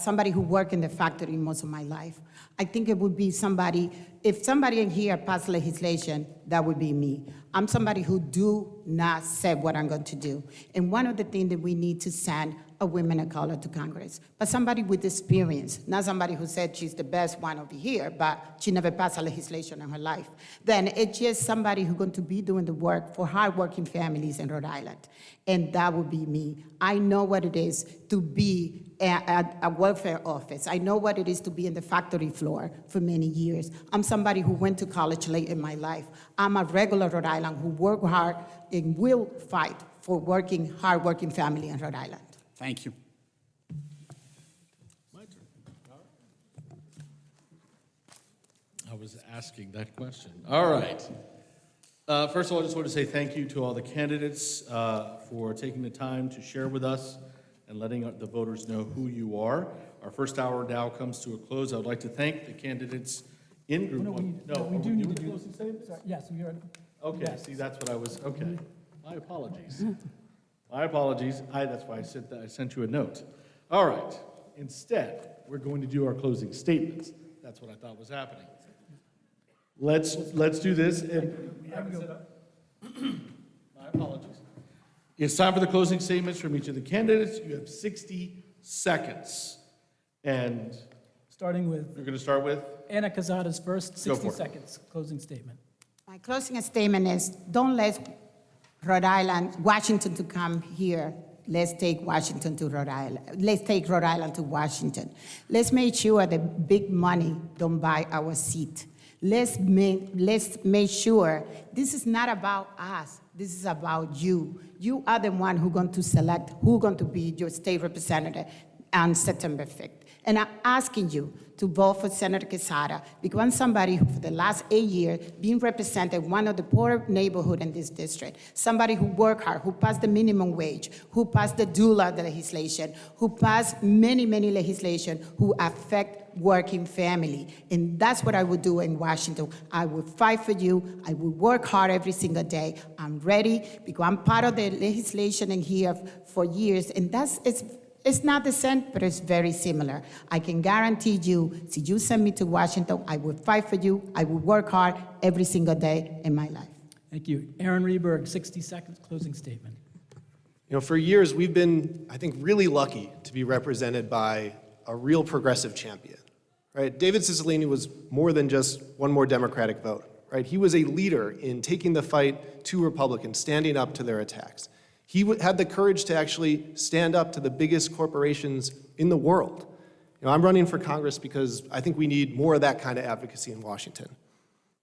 somebody who worked in the factory most of my life. I think it would be somebody, if somebody in here passed legislation, that would be me. I'm somebody who do not say what I'm going to do. And one of the things that we need to send a woman of color to Congress, but somebody with experience, not somebody who said she's the best one over here, but she never passed a legislation in her life. Then it's just somebody who's going to be doing the work for hardworking families in Rhode Island. And that would be me. I know what it is to be at a welfare office. I know what it is to be in the factory floor for many years. I'm somebody who went to college late in my life. I'm a regular Rhode Island who work hard and will fight for hardworking family in Rhode Island. Thank you. My turn. I was asking that question. All right. First of all, I just want to say thank you to all the candidates for taking the time to share with us and letting the voters know who you are. Our first hour now comes to a close. I would like to thank the candidates in group. We do need to do closing statements. Sorry, yes, we are. Okay, Yes. see, that's what I was, okay. My apologies. My apologies. That's why I sent you a note. All right. Instead, we're going to do our closing statements. That's what I thought was happening. Let's do this. And we haven't set up. My apologies. It's time for the closing statements from each of the candidates. You have 60 seconds. And Starting with we're going to start with? Anna Quezada's first Go 60 for it. seconds closing statement. My closing statement is, don't let Washington to come here. Let's take Washington to Rhode Island. Let's take Rhode Island to Washington. Let's make sure that big money don't buy our seat. Let's make sure this is not about us. This is about you. You are the one who's going to select who's going to be your state representative on September 5th. And I'm asking you to vote for Senator Quesada, because I'm somebody who, for the last 8 years, been represented one of the poor neighborhood in this district, somebody who worked hard, who passed the minimum wage, who passed the DULA legislation, who passed many, many legislation who affect working family. And that's what I would do in Washington. I would fight for you. I would work hard every single day. I'm ready, because I'm part of the legislation in here for years, and it's not the same, but it's very similar. I can guarantee you, if you send me to Washington, I will fight for you. I will work hard every single day in my life. Thank you. Aaron Reberg, 60 seconds, closing statement. You know, for years, we've been, I think, really lucky to be represented by a real progressive champion, right? David Cicilline was more than just one more Democratic vote, right? He was a leader in taking the fight to Republicans, standing up to their attacks. He had the courage to actually stand up to the biggest corporations in the world. You know, I'm running for Congress because I think we need more of that kind of advocacy in Washington.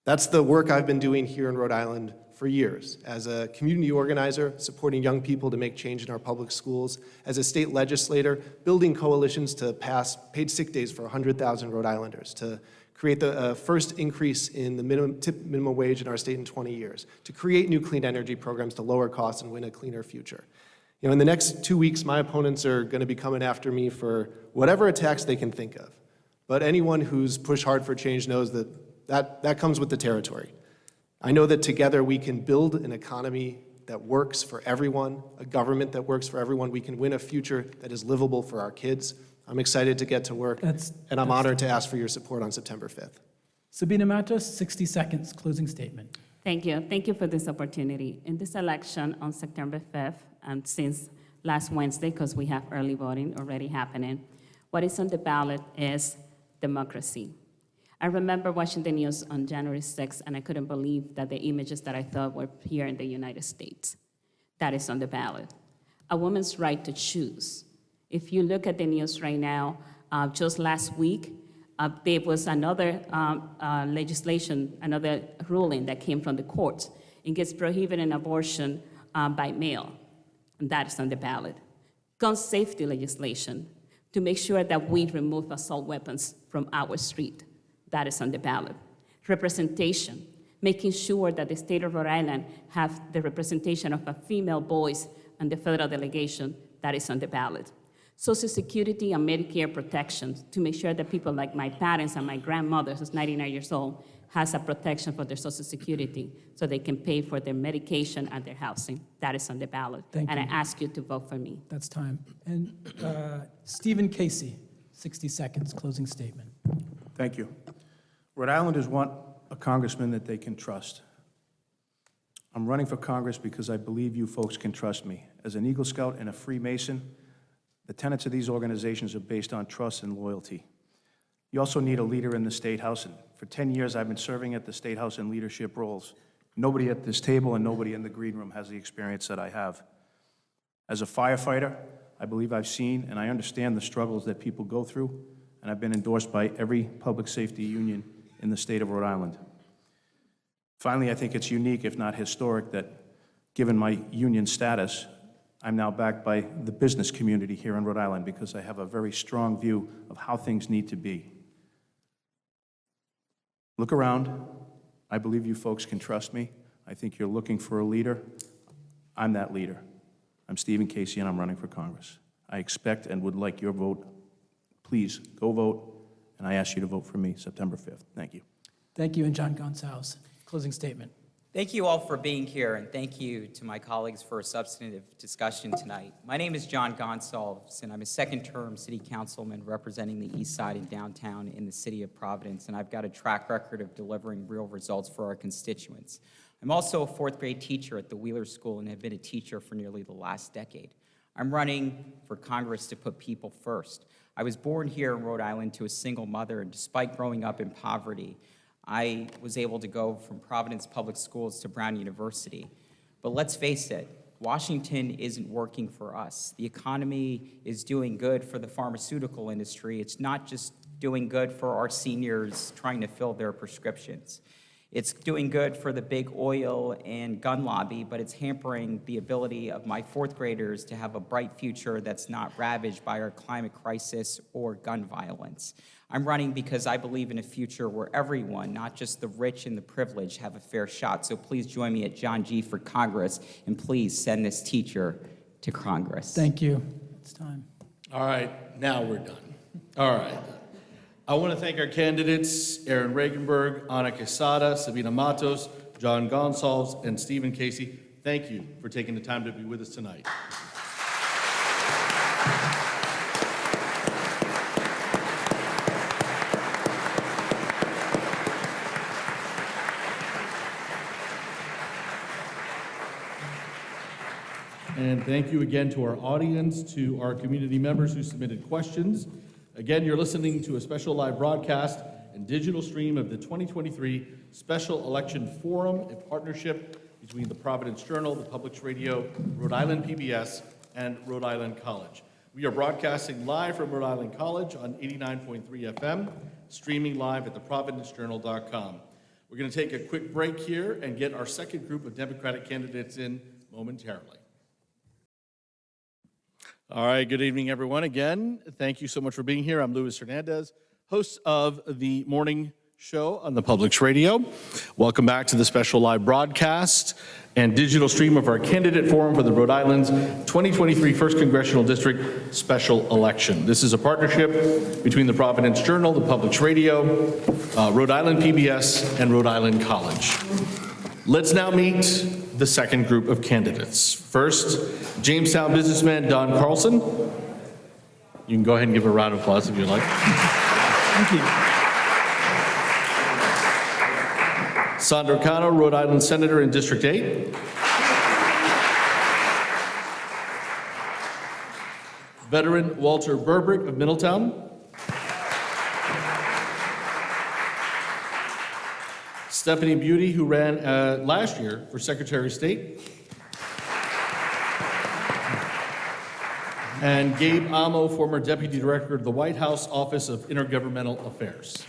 That's the work I've been doing here in Rhode Island for years, as a community organizer, supporting young people to make change in our public schools, as a state legislator, building coalitions to pass paid sick days for 100,000 Rhode Islanders, to create the first increase in the minimum wage in our state in 20 years, to create new clean energy programs to lower costs and win a cleaner future. You know, in the next 2 weeks, my opponents are going to be coming after me for whatever attacks they can think of. But anyone who's pushed hard for change knows that comes with the territory. I know that together we can build an economy that works for everyone, a government that works for everyone. We can win a future that is livable for our kids. I'm excited to get to work, and I'm honored to ask for your support on September 5th. Sabina Matos, 60 seconds, closing statement. Thank you. Thank you for this opportunity. In this election on September 5th, and since last Wednesday, because we have early voting already happening, what is on the ballot is democracy. I remember watching the news on January 6th, and I couldn't believe that the images that I thought were here in the United States. That is on the ballot. A woman's right to choose. If you look at the news right now, just last week, there was another legislation, another ruling that came from the courts. It gets prohibiting abortion by mail, and that is on the ballot. Gun safety legislation to make sure that we remove assault weapons from our street. That is on the ballot. Representation, making sure that the state of Rhode Island have the representation of a female voice and the federal delegation. That is on the ballot. Social Security and Medicare protections to make sure that people like my parents and my grandmother, who's 99 years old, has a protection for their Social Security so they can pay for their medication and their housing. That is on the ballot. Thank you. I ask you to vote for me. That's time. And Stephen Casey, 60 seconds, closing statement. Thank you. Rhode Islanders want a congressman that they can trust. I'm running for Congress because I believe you folks can trust me. As an Eagle Scout and a Freemason, the tenets of these organizations are based on trust and loyalty. You also need a leader in the State House, and for 10 years I've been serving at the State House in leadership roles. Nobody at this table and nobody in the green room has the experience that I have. As a firefighter, I believe I've seen and I understand the struggles that people go through, and I've been endorsed by every public safety union in the state of Rhode Island. Finally, I think it's unique, if not historic, that given my union status, I'm now backed by the business community here in Rhode Island because I have a very strong view of how things need to be. Look around. I believe you folks can trust me. I think you're looking for a leader. I'm that leader. I'm Stephen Casey, and I'm running for Congress. I expect and would like your vote. Please, go vote, and I ask you to vote for me September 5th. Thank you. Thank you, and John Gonsalves, closing statement. Thank you all for being here, and thank you to my colleagues for a substantive discussion tonight. My name is John Gonsalves, and I'm a second-term city councilman representing the east side and downtown in the city of Providence, and I've got a track record of delivering real results for our constituents. I'm also a fourth-grade teacher at the Wheeler School and have been a teacher for nearly the last decade. I'm running for Congress to put people first. I was born here in Rhode Island to a single mother, and despite growing up in poverty, I was able to go from Providence Public Schools to Brown University. But let's face it, Washington isn't working for us. The economy is doing good for the pharmaceutical industry. It's not just doing good for our seniors trying to fill their prescriptions. It's doing good for the big oil and gun lobby, but it's hampering the ability of my fourth graders to have a bright future that's not ravaged by our climate crisis or gun violence. I'm running because I believe in a future where everyone, not just the rich and the privileged, have a fair shot. So please join me at John G. for Congress, and please send this teacher to Congress. Thank you. It's time. All right, now we're done. All right. I want to thank our candidates, Aaron Regenberg, Ana Quesada, Sabina Matos, John Gonsalves, and Stephen Casey. Thank you for taking the time to be with us tonight. And thank you again to our audience, to our community members who submitted questions. Again, you're listening to a special live broadcast and digital stream of the 2023 Special Election Forum, a partnership between the Providence Journal, the Public Radio, Rhode Island PBS, and Rhode Island College. We are broadcasting live from Rhode Island College on 89.3 FM, streaming live at theprovidencejournal.com. We're going to take a quick break here and get our second group of Democratic candidates in momentarily. All right, good evening, everyone. Again, thank you so much for being here. I'm Luis Hernandez, host of the morning show on the Public Radio. Welcome back to the special live broadcast and digital stream of our candidate forum for the Rhode Island's 2023 First Congressional District special election. This is a partnership between the Providence Journal, the Public Radio, Rhode Island PBS, and Rhode Island College. Let's now meet the second group of candidates. First, Jamestown businessman Don Carlson. You can go ahead and give a round of applause if you'd like. Thank you. Sandra Cano, Rhode Island Senator in District 8. Veteran Walter Burbrick of Middletown. Stephanie Beauty, who ran last year for Secretary of State. And Gabe Amo, former Deputy Director of the White House Office of Intergovernmental Affairs.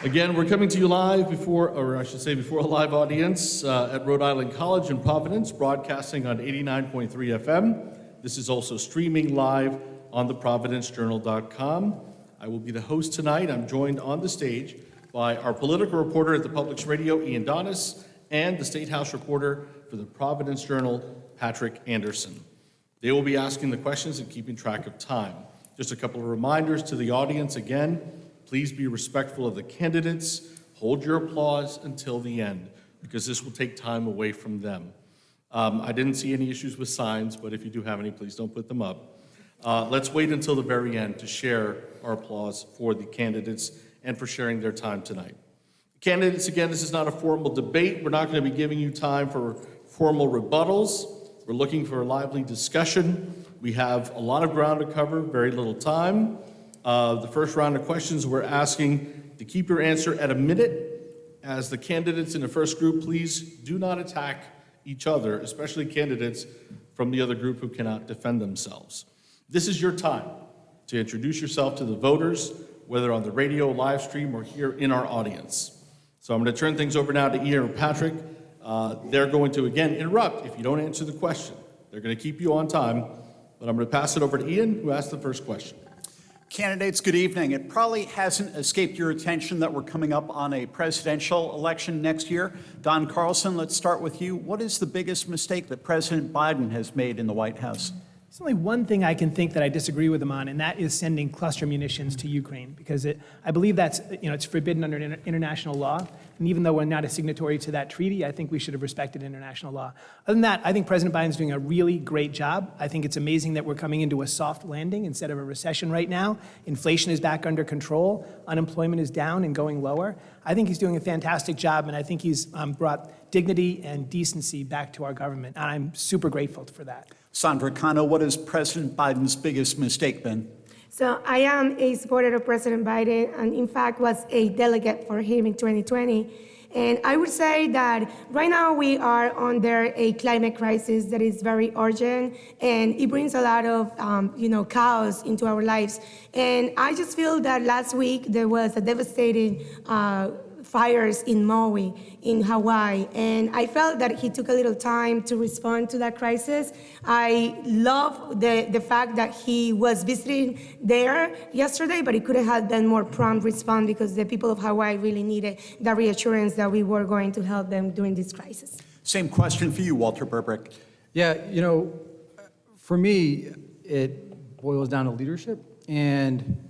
Again, we're coming to you live before a live audience at Rhode Island College in Providence, broadcasting on 89.3 FM. This is also streaming live on theprovidencejournal.com. I will be the host tonight. I'm joined on the stage by our political reporter at the Public Radio, Ian Donnis, and the State House reporter for the Providence Journal, Patrick Anderson. They will be asking the questions and keeping track of time. Just a couple of reminders to the audience again. Please be respectful of the candidates. Hold your applause until the end, because this will take time away from them. I didn't see any issues with signs, but if you do have any, please don't put them up. Let's wait until the very end to share our applause for the candidates and for sharing their time tonight. Candidates, again, this is not a formal debate. We're not going to be giving you time for formal rebuttals. We're looking for a lively discussion. We have a lot of ground to cover, very little time. The first round of questions, we're asking to keep your answer at a minute. As the candidates in the first group, please do not attack each other, especially candidates from the other group who cannot defend themselves. This is your time to introduce yourself to the voters, whether on the radio, live stream, or here in our audience. So I'm going to turn things over now to Ian or Patrick. They're going to, again, interrupt if you don't answer the question. They're going to keep you on time, but I'm going to pass it over to Ian, who asked the first question. Candidates, good evening. It probably hasn't escaped your attention that we're coming up on a presidential election next year. Don Carlson, let's start with you. What is the biggest mistake that President Biden has made in the White House? There's only one thing I can think that I disagree with him on, and that is sending cluster munitions to Ukraine, because I believe that's, it's forbidden under international law. And even though we're not a signatory to that treaty, I think we should have respected international law. Other than that, I think President Biden's doing a really great job. I think it's amazing that we're coming into a soft landing instead of a recession right now. Inflation is back under control. Unemployment is down and going lower. I think he's doing a fantastic job, and I think he's brought dignity and decency back to our government. And I'm super grateful for that. Sandra Cano, what has President Biden's biggest mistake been? So I am a supporter of President Biden, and in fact was a delegate for him in 2020. And I would say that right now we are under a climate crisis that is very urgent, and it brings a lot of, chaos into our lives. And I just feel that last week there was a devastating fires in Maui, in Hawaii, and I felt that he took a little time to respond to that crisis. I love the fact that he was visiting there yesterday, but he could have been more prompt response because the people of Hawaii really needed that reassurance that we were going to help them during this crisis. Same question for you, Walter Burbrick. Yeah, for me, it boils down to leadership, and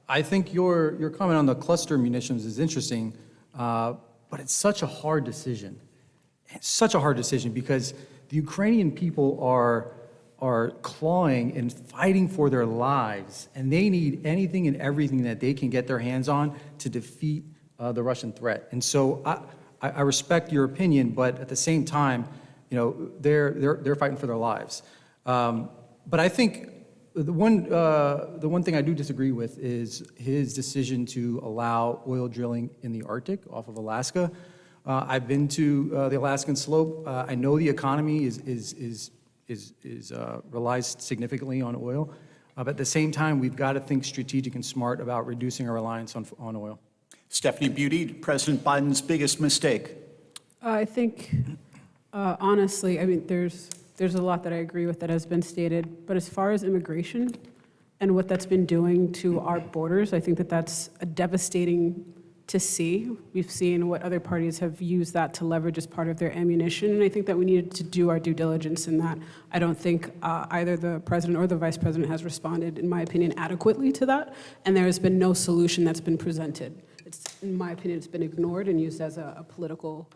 I think your comment on the cluster munitions is interesting, but it's such a hard decision. It's such a hard decision because the Ukrainian people are clawing and fighting for their lives, and they need anything and everything that they can get their hands on to defeat the Russian threat. And so I respect your opinion, but at the same time, they're fighting for their lives. But I think the one thing I do disagree with is his decision to allow oil drilling in the Arctic off of Alaska. I've been to the Alaskan slope. I know the economy relies significantly on oil, but at the same time, we've got to think strategic and smart about reducing our reliance on oil. Stephanie Beauty, President Biden's biggest mistake. I think, honestly, there's a lot that I agree with that has been stated, but as far as immigration and what that's been doing to our borders, I think that that's devastating to see. We've seen what other parties have used that to leverage as part of their ammunition, and I think that we needed to do our due diligence in that. I don't think either the president or the vice president has responded, in my opinion, adequately to that, and there has been no solution that's been presented. In my opinion, it's been ignored and used as a political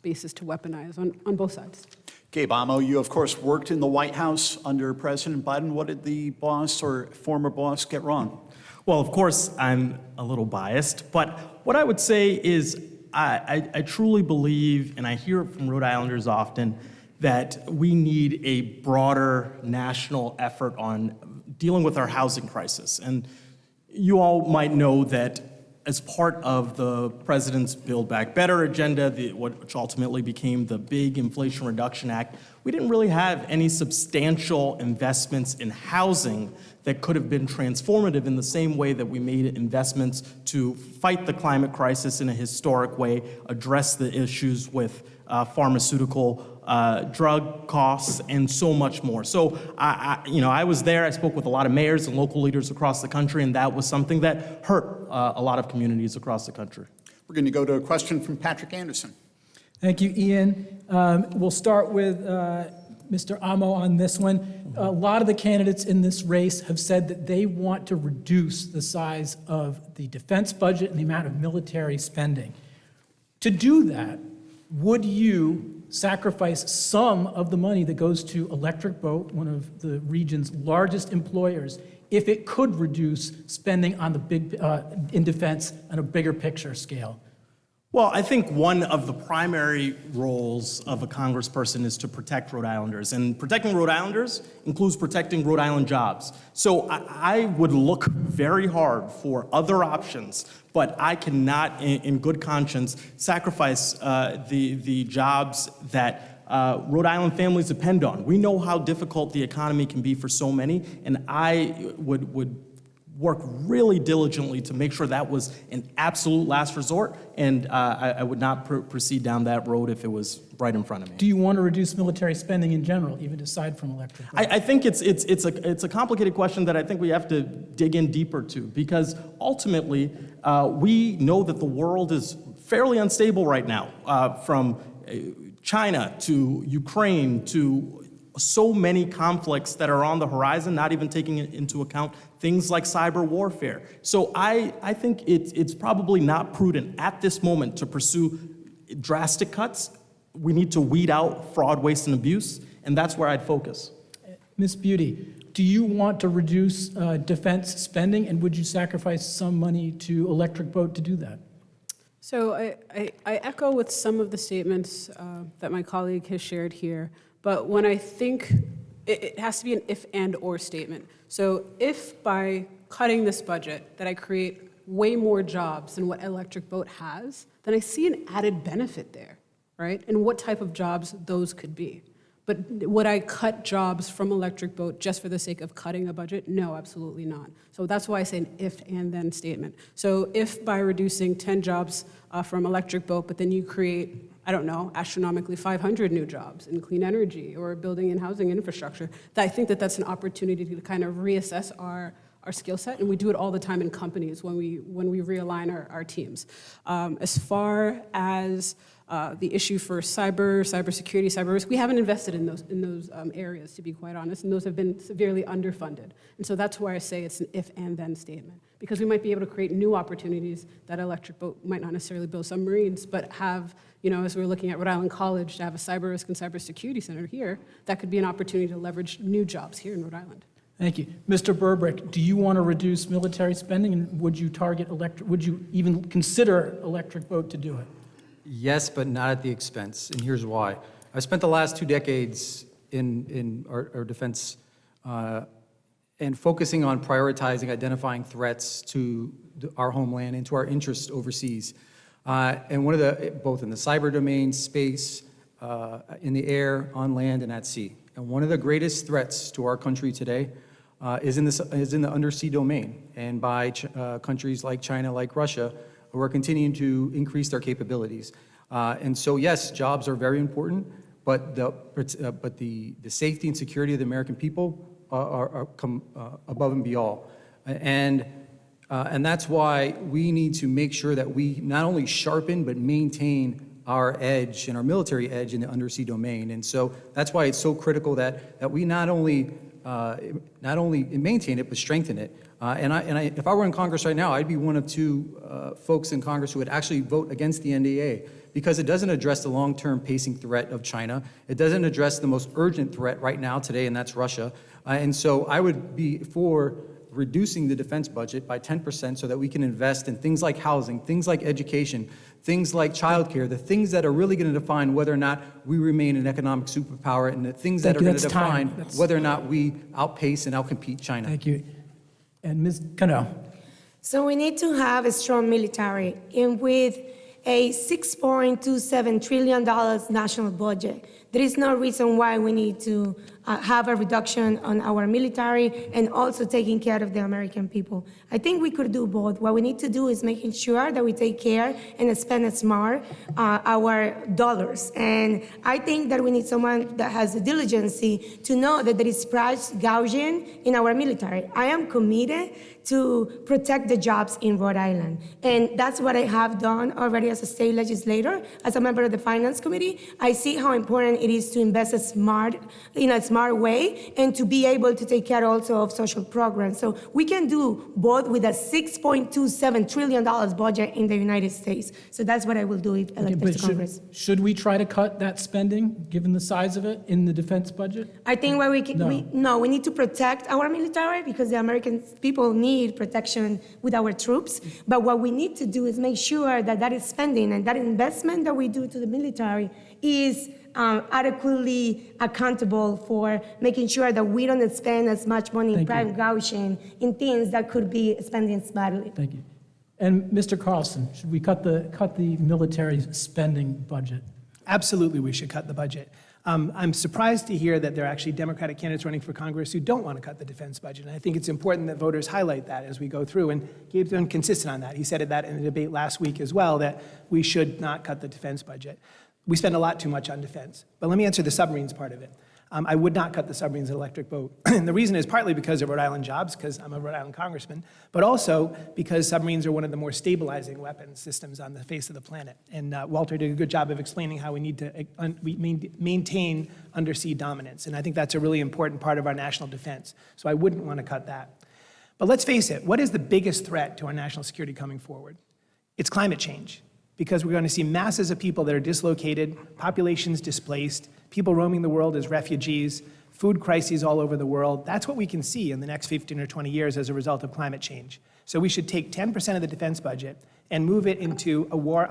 basis to weaponize on both sides. Gabe Amo, you of course worked in the White House under President Biden. What did the boss or former boss get wrong? Well, of course, I'm a little biased, but what I would say is I truly believe, and I hear it from Rhode Islanders often, that we need a broader national effort on dealing with our housing crisis. And you all might know that as part of the president's Build Back Better agenda, which ultimately became the big Inflation Reduction Act, we didn't really have any substantial investments in housing that could have been transformative in the same way that we made investments to fight the climate crisis in a historic way, address the issues with pharmaceutical drug costs, and so much more. So, I was there. I spoke with a lot of mayors and local leaders across the country, and that was something that hurt a lot of communities across the country. We're going to go to a question from Patrick Anderson. Thank you, Ian. We'll start with Mr. Amo on this one. A lot of the candidates in this race have said that they want to reduce the size of the defense budget and the amount of military spending. To do that, would you sacrifice some of the money that goes to Electric Boat, one of the region's largest employers, if it could reduce spending on the in defense on a bigger picture scale? Well, I think one of the primary roles of a congressperson is to protect Rhode Islanders, and protecting Rhode Islanders includes protecting Rhode Island jobs. So I would look very hard for other options, but I cannot, in good conscience, sacrifice the jobs that Rhode Island families depend on. We know how difficult the economy can be for so many, and I would work really diligently to make sure that was an absolute last resort, and I would not proceed down that road if it was right in front of me. Do you want to reduce military spending in general, even aside from Electric Boat? I think it's a complicated question that I think we have to dig in deeper to, because ultimately we know that the world is fairly unstable right now, from China to Ukraine to so many conflicts that are on the horizon, not even taking into account things like cyber warfare. So I think it's probably not prudent at this moment to pursue drastic cuts. We need to weed out fraud, waste, and abuse, and that's where I'd focus. Ms. Beauty, do you want to reduce defense spending, and would you sacrifice some money to Electric Boat to do that? So I echo with some of the statements that my colleague has shared here, but when I think it has to be an if and or statement. So if by cutting this budget that I create way more jobs than what Electric Boat has, then I see an added benefit there, right? And what type of jobs those could be. But would I cut jobs from Electric Boat just for the sake of cutting a budget? No, absolutely not. So that's why I say an if and then statement. So if by reducing 10 jobs from Electric Boat, but then you create, I don't know, astronomically 500 new jobs in clean energy or building and housing infrastructure, I think that that's an opportunity to kind of reassess our skill set, and we do it all the time in companies when we realign our teams. As far as the issue for cybersecurity, cyber risk, we haven't invested in those areas, to be quite honest, and those have been severely underfunded. And so that's why I say it's an if and then statement, because we might be able to create new opportunities that Electric Boat might not necessarily build submarines, but have, as we're looking at Rhode Island College, to have a cyber risk and cybersecurity center here, that could be an opportunity to leverage new jobs here in Rhode Island. Thank you. Mr. Burbrick, do you want to reduce military spending, and would you would you even consider Electric Boat to do it? Yes, but not at the expense, and here's why. I spent the last 2 decades in our defense and focusing on prioritizing, identifying threats to our homeland and to our interests overseas. And one of both in the cyber domain, space, in the air, on land, and at sea. And one of the greatest threats to our country today is in the undersea domain, and by countries like China, like Russia, who are continuing to increase their capabilities. And so, yes, jobs are very important, but the safety and security of the American people come above and beyond. And that's why we need to make sure that we not only sharpen but maintain our edge and our military edge in the undersea domain. And so that's why it's so critical that we not only maintain it, but strengthen it. If I were in Congress right now, I'd be one of 2 folks in Congress who would actually vote against the NDA, because it doesn't address the long-term pacing threat of China. It doesn't address the most urgent threat right now today, and that's Russia. And so I would be for reducing the defense budget by 10% so that we can invest in things like housing, things like education, things like childcare, the things that are really going to define whether or not we remain an economic superpower, and the things that are going to define whether or not we outpace and outcompete China. Thank you. And Ms. Cano. So we need to have a strong military, and with a $6.27 trillion national budget, there is no reason why we need to have a reduction on our military and also taking care of the American people. I think we could do both. What we need to do is making sure that we take care and spend smart our dollars. And I think that we need someone that has the diligence to know that there is price gouging in our military. I am committed to protect the jobs in Rhode Island. And that's what I have done already as a state legislator, as a member of the Finance Committee. I see how important it is to invest in a smart way and to be able to take care also of social programs. So we can do both with a $6.27 trillion budget in the United States. So that's what I will do if elected to Congress. Should we try to cut that spending, given the size of it, in the defense budget? I think what we need to protect our military, because the American people need protection with our troops. But what we need to do is make sure that that spending and that investment that we do to the military is adequately accountable for making sure that we don't spend as much money in private gouging in things that could be spending smartly. Thank you. And Mr. Carlson, should we cut the military spending budget? Absolutely, we should cut the budget. I'm surprised to hear that there are actually Democratic candidates running for Congress who don't want to cut the defense budget. And I think it's important that voters highlight that as we go through. And Gabe's been consistent on that. He said that in the debate last week as well, that we should not cut the defense budget. We spend a lot too much on defense. But let me answer the submarines part of it. I would not cut the submarines at Electric Boat. And the reason is partly because of Rhode Island jobs, because I'm a Rhode Island congressman, but also because submarines are one of the more stabilizing weapons systems on the face of the planet. And Walter did a good job of explaining how we need to maintain undersea dominance. And I think that's a really important part of our national defense. So I wouldn't want to cut that. But let's face it, what is the biggest threat to our national security coming forward? It's climate change. Because we're going to see masses of people that are dislocated, populations displaced, people roaming the world as refugees, food crises all over the world. That's what we can see in the next 15 or 20 years as a result of climate change. So we should take 10% of the defense budget and move it into a war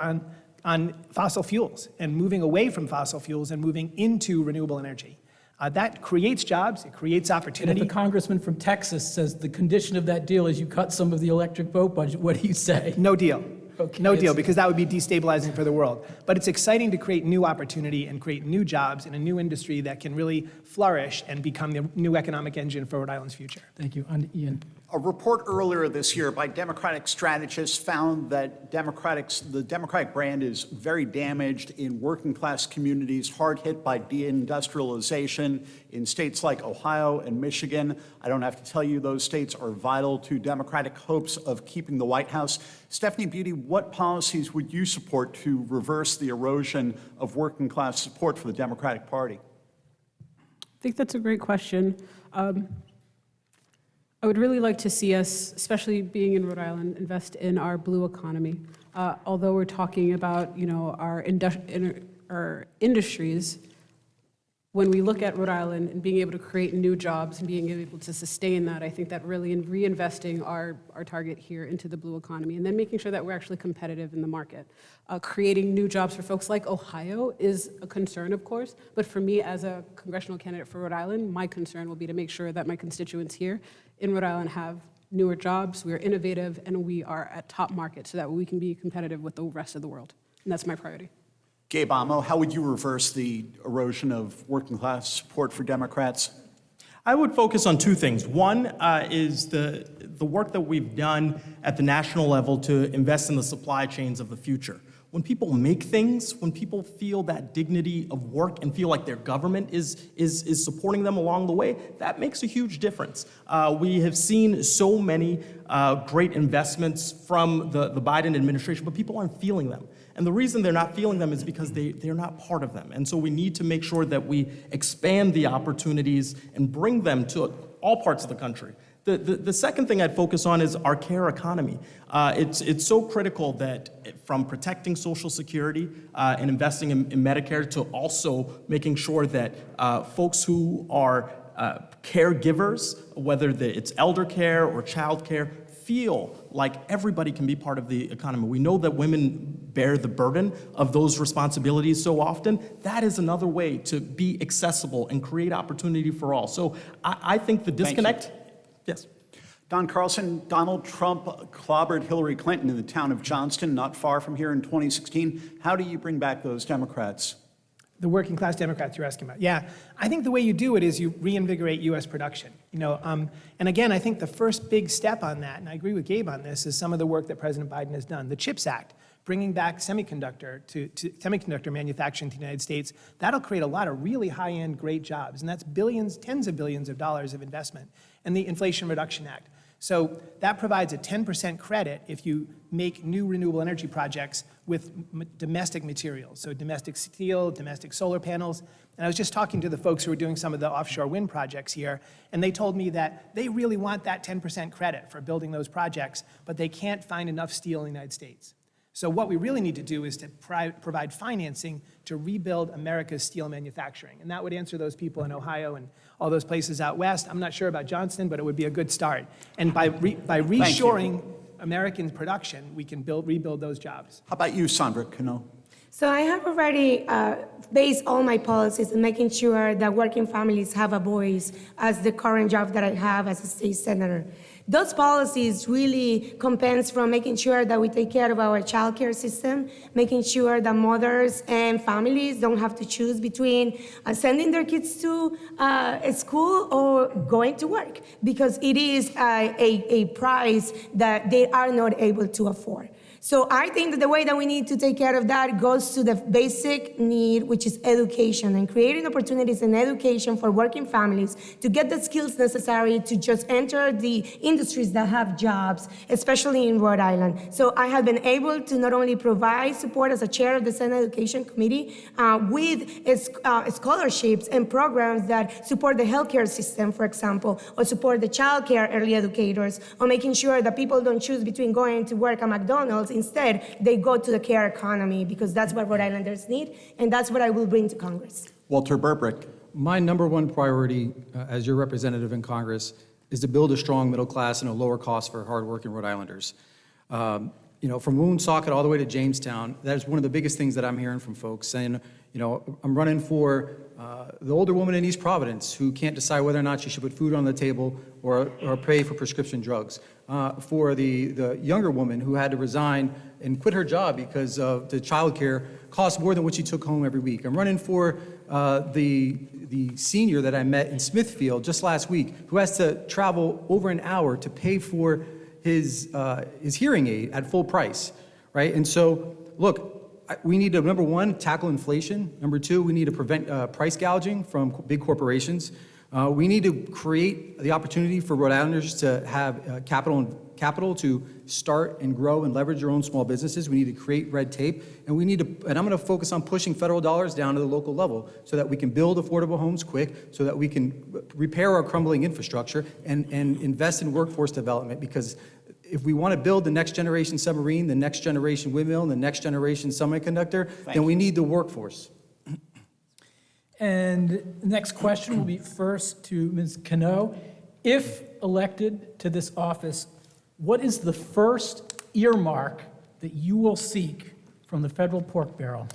on fossil fuels, and moving away from fossil fuels and moving into renewable energy. That creates jobs, it creates And if opportunity. the congressman from Texas says the condition of that deal is you cut some of the electric boat budget, what do you say? No deal. Okay, No deal, it's- because that would be destabilizing for the world. But it's exciting to create new opportunity and create new jobs in a new industry that can really flourish and become the new economic engine for Rhode Island's future. Thank you. On to Ian. A report earlier this year by Democratic strategists found that the Democratic brand is very damaged in working-class communities hard hit by deindustrialization in states like Ohio and Michigan. I don't have to tell you those states are vital to Democratic hopes of keeping the White House. Stephanie Beauty, what policies would you support to reverse the erosion of working-class support for the Democratic Party? I think that's a great question. I would really like to see us, especially being in Rhode Island, invest in our blue economy. Although we're talking about, our industries, when we look at Rhode Island and being able to create new jobs and being able to sustain that, I think that really in reinvesting our target here into the blue economy and then making sure that we're actually competitive in the market. Creating new jobs for folks like Ohio is a concern, of course, but for me as a congressional candidate for Rhode Island, my concern will be to make sure that my constituents here in Rhode Island have newer jobs, we are innovative, and we are at top market so that we can be competitive with the rest of the world. And that's my priority. Gabe Amo, how would you reverse the erosion of working-class support for Democrats? I would focus on two things. One is the work that we've done at the national level to invest in the supply chains of the future. When people make things, when people feel that dignity of work and feel like their government is supporting them along the way, that makes a huge difference. We have seen so many great investments from the Biden administration, but people aren't feeling them. And the reason they're not feeling them is because they're not part of them. And so we need to make sure that we expand the opportunities and bring them to all parts of the country. The second thing I'd focus on is our care economy. It's so critical that from protecting Social Security and investing in Medicare to also making sure that folks who are caregivers, whether it's elder care or child care, feel like everybody can be part of the economy. We know that women bear the burden of those responsibilities so often. That is another way to be accessible and create opportunity for all. So I think the disconnect. Yes. Don Carlson, Donald Trump clobbered Hillary Clinton in the town of Johnston, not far from here in 2016. How do you bring back those Democrats? The working class Democrats you're asking about. Yeah, I think the way you do it is you reinvigorate U.S. production. And again, I think the first big step on that, and I agree with Gabe on this, is some of the work that President Biden has done. The CHIPS Act, bringing back semiconductor manufacturing to the United States, that'll create a lot of really high-end, great jobs, and that's billions, tens of billions of dollars of investment. And the Inflation Reduction Act. So that provides a 10% credit if you make new renewable energy projects with domestic materials, so domestic steel, domestic solar panels. And I was just talking to the folks who are doing some of the offshore wind projects here, and they told me that they really want that 10% credit for building those projects, but they can't find enough steel in the United States. So what we really need to do is to provide financing to rebuild America's steel manufacturing. And that would answer those people in Ohio and all those places out west. I'm not sure about Johnston, but it would be a good start. And by reshoring American production, we can rebuild those jobs. How about you, Sandra Cano? So I have already based all my policies on making sure that working families have a voice as the current job that I have as a state senator. Those policies really compense from making sure that we take care of our child care system, making sure that mothers and families don't have to choose between sending their kids to school or going to work, because it is a price that they are not able to afford. So I think that the way that we need to take care of that goes to the basic need, which is education, and creating opportunities in education for working families to get the skills necessary to just enter the industries that have jobs, especially in Rhode Island. So I have been able to not only provide support as a chair of the Senate Education Committee with scholarships and programs that support the healthcare system, for example, or support the child care early educators, or making sure that people don't choose between going to work at McDonald's. Instead, they go to the care economy, because that's what Rhode Islanders need, and that's what I will bring to Congress. Walter Burbrick. My number one priority as your representative in Congress is to build a strong middle class and a lower cost for hardworking Rhode Islanders. from Woonsocket all the way to Jamestown, that is one of the biggest things that I'm hearing from folks saying, I'm running for the older woman in East Providence who can't decide whether or not she should put food on the table or pay for prescription drugs. For the younger woman who had to resign and quit her job because the child care costs more than what she took home every week. I'm running for the senior that I met in Smithfield just last week who has to travel over an hour to pay for his hearing aid at full price, right? And so, look, we need to, number one, tackle inflation. Number two, we need to prevent price gouging from big corporations. We need to create the opportunity for Rhode Islanders to have capital to start and grow and leverage their own small businesses. We need to create red tape, and we need to, and I'm going to focus on pushing federal dollars down to the local level so that we can build affordable homes quick, so that we can repair our crumbling infrastructure and invest in workforce development, because if we want to build the next generation submarine, the next generation windmill, and the next generation semiconductor, then we need the workforce. And the next question will be first to Ms. Cano. If elected to this office, what is the first earmark that you will seek from the federal pork barrel?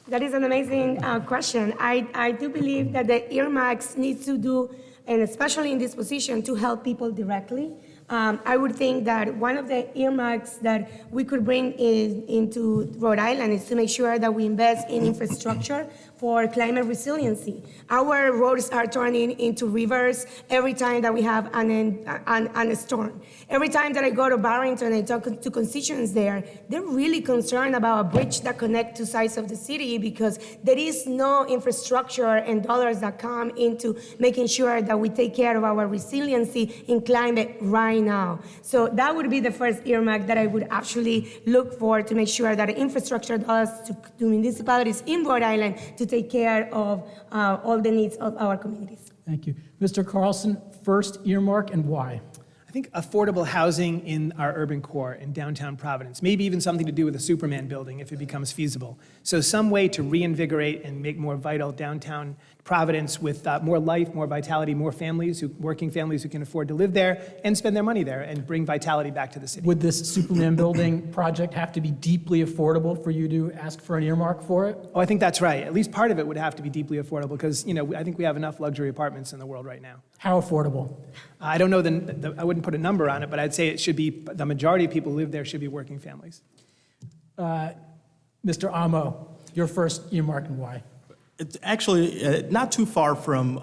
That is an amazing question. I do believe that the earmarks need to do, and especially in this position, to help people directly. I would think that one of the earmarks that we could bring into Rhode Island is to make sure that we invest in infrastructure for climate resiliency. Our roads are turning into rivers every time that we have a storm. Every time that I go to Barrington and talk to constituents there, they're really concerned about a bridge that connects two sides of the city because there is no infrastructure and dollars that come into making sure that we take care of our resiliency in climate right now. So that would be the first earmark that I would actually look for to make sure that infrastructure dollars to municipalities in Rhode Island to take care of all the needs of our communities. Thank you. Mr. Carlson, first earmark and why? I think affordable housing in our urban core in downtown Providence, maybe even something to do with the Superman building if it becomes feasible. So some way to reinvigorate and make more vital downtown Providence with more life, more vitality, more families, working families who can afford to live there and spend their money there and bring vitality back to the city. Would this Superman building project have to be deeply affordable for you to ask for an earmark for it? Oh, I think that's right. At least part of it would have to be deeply affordable because, I think we have enough luxury apartments in the world right now. How affordable? I don't know, I wouldn't put a number on it, but I'd say it should be, the majority of people who live there should be working families. Mr. Amo, your first earmark and why? It's actually not too far from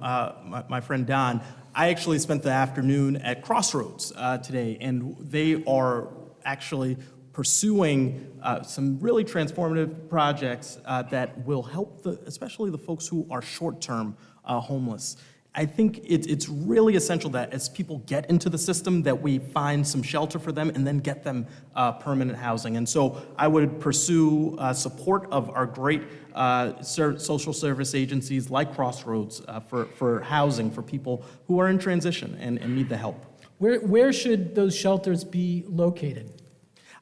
my friend Don. I actually spent the afternoon at Crossroads today, and they are actually pursuing some really transformative projects that will help especially the folks who are short-term homeless. I think it's really essential that as people get into the system that we find some shelter for them and then get them permanent housing. And so I would pursue support of our great social service agencies like Crossroads for housing for people who are in transition and need the help. Where should those shelters be located?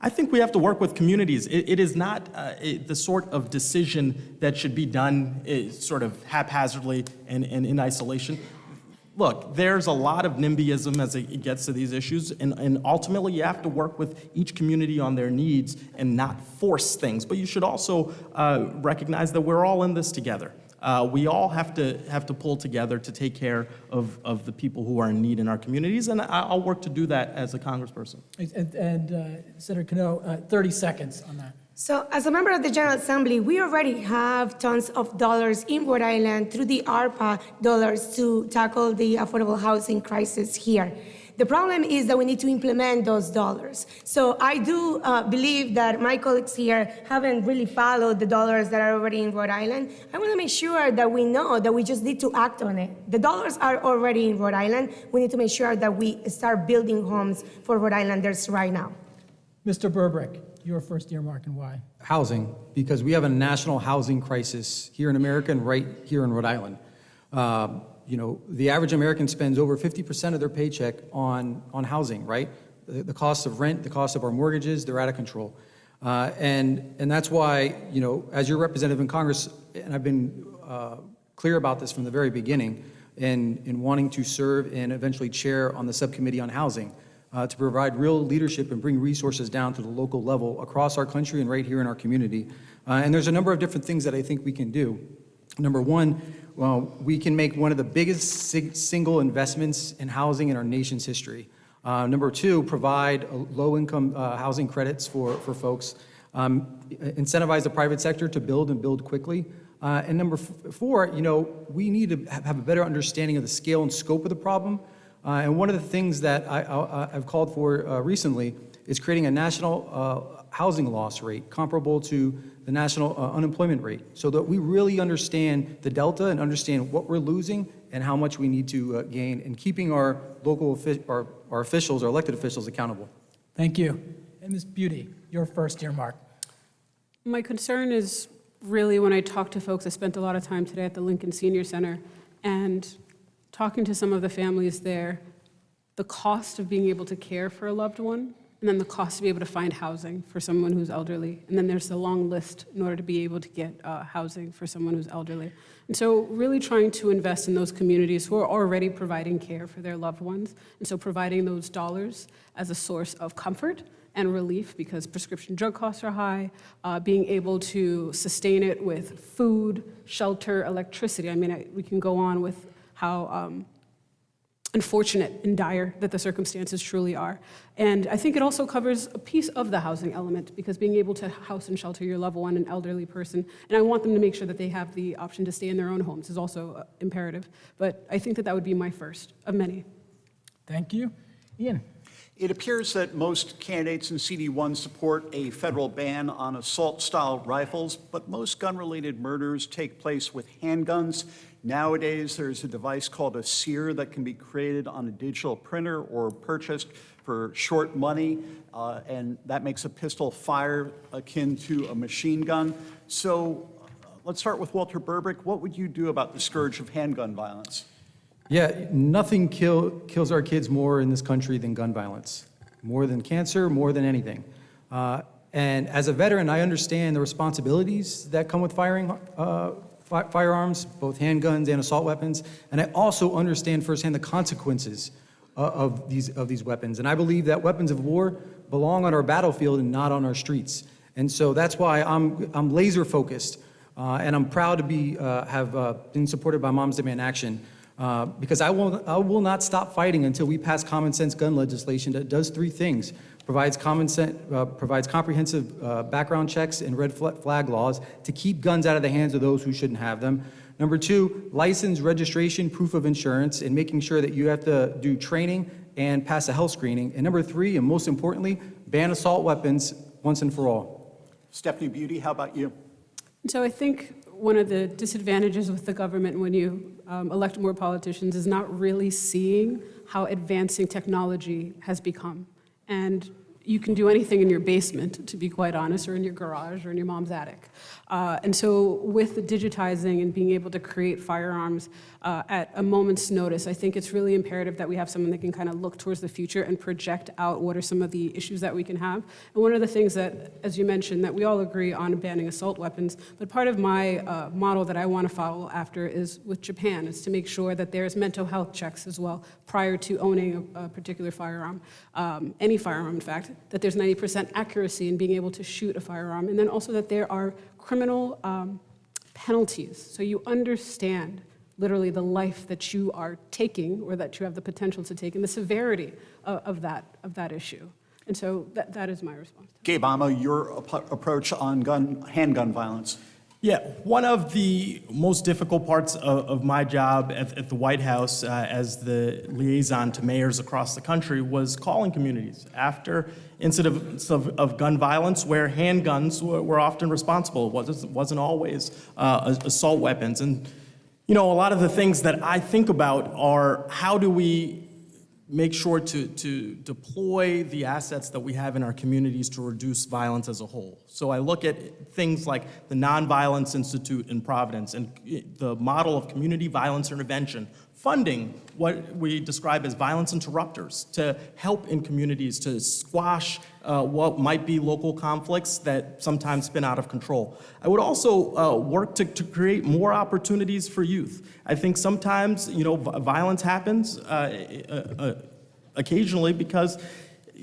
I think we have to work with communities. It is not the sort of decision that should be done sort of haphazardly and in isolation. Look, there's a lot of NIMBYism as it gets to these issues, and ultimately you have to work with each community on their needs and not force things. But you should also recognize that we're all in this together. We all have to pull together to take care of the people who are in need in our communities, and I'll work to do that as a congressperson. And Senator Cano, 30 seconds on that. So as a member of the General Assembly, we already have tons of dollars in Rhode Island through the ARPA dollars to tackle the affordable housing crisis here. The problem is that we need to implement those dollars. So I do believe that my colleagues here haven't really followed the dollars that are already in Rhode Island. I want to make sure that we know that we just need to act on it. The dollars are already in Rhode Island. We need to make sure that we start building homes for Rhode Islanders right now. Mr. Burbrick, your first earmark and why? Housing, because we have a national housing crisis here in America and right here in Rhode Island. The average American spends over 50% of their paycheck on housing, right? The cost of rent, the cost of our mortgages, they're out of control. And that's why, as your representative in Congress, and I've been clear about this from the very beginning, in wanting to serve and eventually chair on the subcommittee on housing. to provide real leadership and bring resources down to the local level across our country and right here in our community. And there's a number of different things that I think we can do. Number one, well, we can make one of the biggest single investments in housing in our nation's history. Number two, provide low-income housing credits for folks. Incentivize the private sector to build and build quickly. And number four, we need to have a better understanding of the scale and scope of the problem. And one of the things that I've called for recently is creating a national housing loss rate comparable to the national unemployment rate, so that we really understand the delta and understand what we're losing and how much we need to gain, and keeping our local our officials, our elected officials, accountable. Thank you. And Ms. Beauty, your first earmark. My concern is really when I talk to folks, I spent a lot of time today at the Lincoln Senior Center, and talking to some of the families there, the cost of being able to care for a loved one, and then the cost to be able to find housing for someone who's elderly. And then there's a long list in order to be able to get housing for someone who's elderly. And so really trying to invest in those communities who are already providing care for their loved ones. And so providing those dollars as a source of comfort and relief, because prescription drug costs are high, being able to sustain it with food, shelter, electricity. I mean, we can go on with how unfortunate and dire that the circumstances truly are. And I think it also covers a piece of the housing element, because being able to house and shelter your loved one, an elderly person, and I want them to make sure that they have the option to stay in their own homes is also imperative. But I think that that would be my first of many. Thank you. Ian. It appears that most candidates in CD1 support a federal ban on assault-style rifles, but most gun-related murders take place with handguns. Nowadays, there's a device called a sear that can be created on a digital printer or purchased for short money, and that makes a pistol fire akin to a machine gun. So let's start with Walter Burbrick. What would you do about the scourge of handgun violence? Yeah, nothing kills our kids more in this country than gun violence. More than cancer, more than anything. And as a veteran, I understand the responsibilities that come with firing firearms, both handguns and assault weapons. And I also understand firsthand the consequences of these weapons. And I believe that weapons of war belong on our battlefield and not on our streets. And so that's why I'm laser focused, and I'm proud to have been supported by Moms Demand Action. Because I will not stop fighting until we pass common sense gun legislation that does three things: provides comprehensive background checks and red flag laws to keep guns out of the hands of those who shouldn't have them. Number two, license, registration, proof of insurance, and making sure that you have to do training and pass a health screening. And number three, and most importantly, ban assault weapons once and for all. Stephanie Beauty, how about you? So I think one of the disadvantages with the government when you elect more politicians is not really seeing how advancing technology has become. And you can do anything in your basement, to be quite honest, or in your garage, or in your mom's attic. And so with the digitizing and being able to create firearms at a moment's notice, I think it's really imperative that we have someone that can kind of look towards the future and project out what are some of the issues that we can have. And one of the things that, as you mentioned, that we all agree on banning assault weapons, but part of my model that I want to follow after is with Japan, is to make sure that there's mental health checks as well prior to owning a particular firearm, any firearm, in fact, that there's 90% accuracy in being able to shoot a firearm, and then also that there are criminal penalties, so you understand literally the life that you are taking or that you have the potential to take and the severity of that issue. And so that is my response. Gabe Amo, your approach on handgun violence. Yeah, one of the most difficult parts of my job at the White House as the liaison to mayors across the country was calling communities after incidents of gun violence where handguns were often responsible. It wasn't always assault weapons. And, a lot of the things that I think about are how do we make sure to deploy the assets that we have in our communities to reduce violence as a whole. So I look at things like the Nonviolence Institute in Providence and the model of community violence intervention, funding what we describe as violence interrupters to help in communities to squash what might be local conflicts that sometimes spin out of control. I would also work to create more opportunities for youth. I think sometimes, violence happens. occasionally because,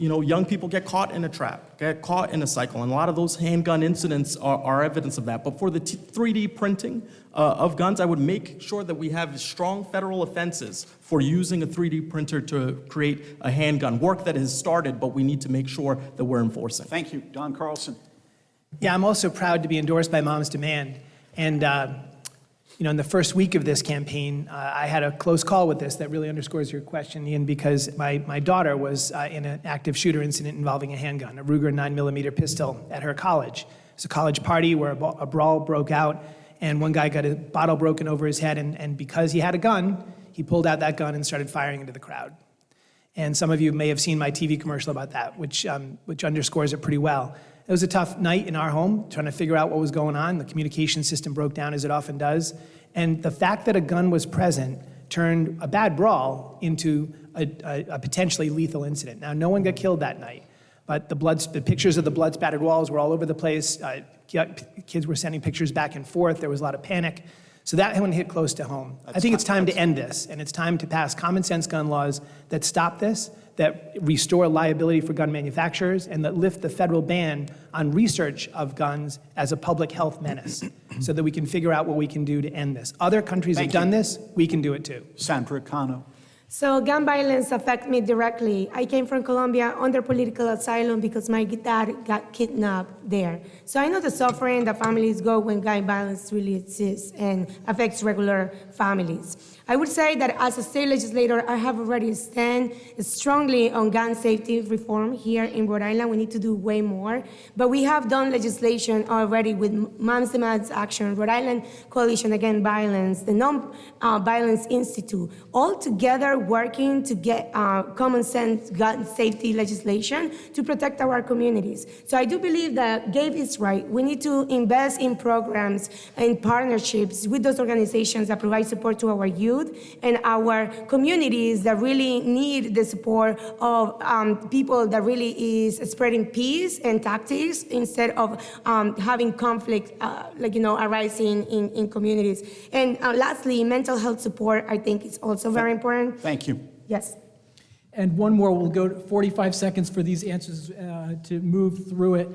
young people get caught in a trap, get caught in a cycle, and a lot of those handgun incidents are evidence of that. But for the 3D printing of guns, I would make sure that we have strong federal offenses for using a 3D printer to create a handgun. Work that has started, but we need to make sure that we're enforcing. Thank you. Don Carlson. Yeah, I'm also proud to be endorsed by Moms Demand. And, in the first week of this campaign, I had a close call with this that really underscores your question, Ian, because my daughter was in an active shooter incident involving a handgun, a Ruger 9mm pistol at her college. It was a college party where a brawl broke out, and one guy got a bottle broken over his head, and because he had a gun, he pulled out that gun and started firing into the crowd. And some of you may have seen my TV commercial about that, which underscores it pretty well. It was a tough night in our home, trying to figure out what was going on. The communication system broke down, as it often does. And the fact that a gun was present turned a bad brawl into a potentially lethal incident. Now, no one got killed that night, but the pictures of the blood-spattered walls were all over the place. Kids were sending pictures back and forth. There was a lot of panic. So that one hit close to home. I think it's time to end this, and it's time to pass common sense gun laws that stop this, that restore liability for gun manufacturers, and that lift the federal ban on research of guns as a public health menace, so that we can figure out what we can do to end this. Other countries have done this, we can do it too. Sandra Cano. So gun violence affects me directly. I came from Colombia under political asylum because my dad got kidnapped there. So I know the suffering that families go when gun violence really exists and affects regular families. I would say that as a state legislator, I have already stand strongly on gun safety reform here in Rhode Island. We need to do way more. But we have done legislation already with Moms Demand Action, Rhode Island Coalition Against Violence, the Non-Violence Institute, all together working to get common sense gun safety legislation to protect our communities. So I do believe that Gabe is right. We need to invest in programs and partnerships with those organizations that provide support to our youth and our communities that really need the support of people that really is spreading peace and tactics instead of having conflict arising in communities. And lastly, mental health support, I think, is also very important. Thank you. Yes. And one more, we'll go to 45 seconds for these answers to move through it.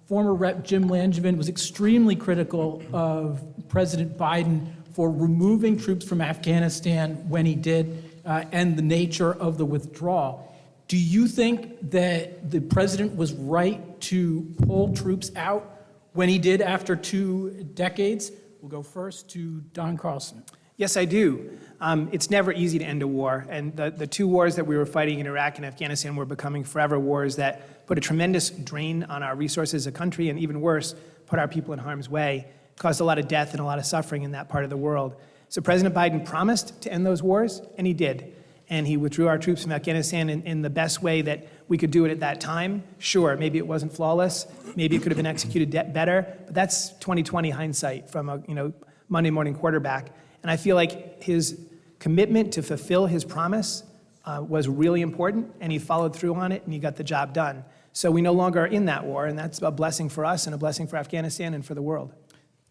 Former Rep. Jim Langevin was extremely critical of President Biden for removing troops from Afghanistan when he did, and the nature of the withdrawal. Do you think that the president was right to pull troops out when he did after 2 decades? We'll go first to Don Carlson. Yes, I do. It's never easy to end a war, and the 2 wars that we were fighting in Iraq and Afghanistan were becoming forever wars that put a tremendous drain on our resources as a country, and even worse, put our people in harm's way, caused a lot of death and a lot of suffering in that part of the world. So President Biden promised to end those wars, and he did. And he withdrew our troops from Afghanistan in the best way that we could do it at that time. Sure, maybe it wasn't flawless, maybe it could have been executed better, but that's 2020 hindsight from a Monday morning quarterback. And I feel like his commitment to fulfill his promise was really important, and he followed through on it, and he got the job done. So we no longer are in that war, and that's a blessing for us and a blessing for Afghanistan and for the world.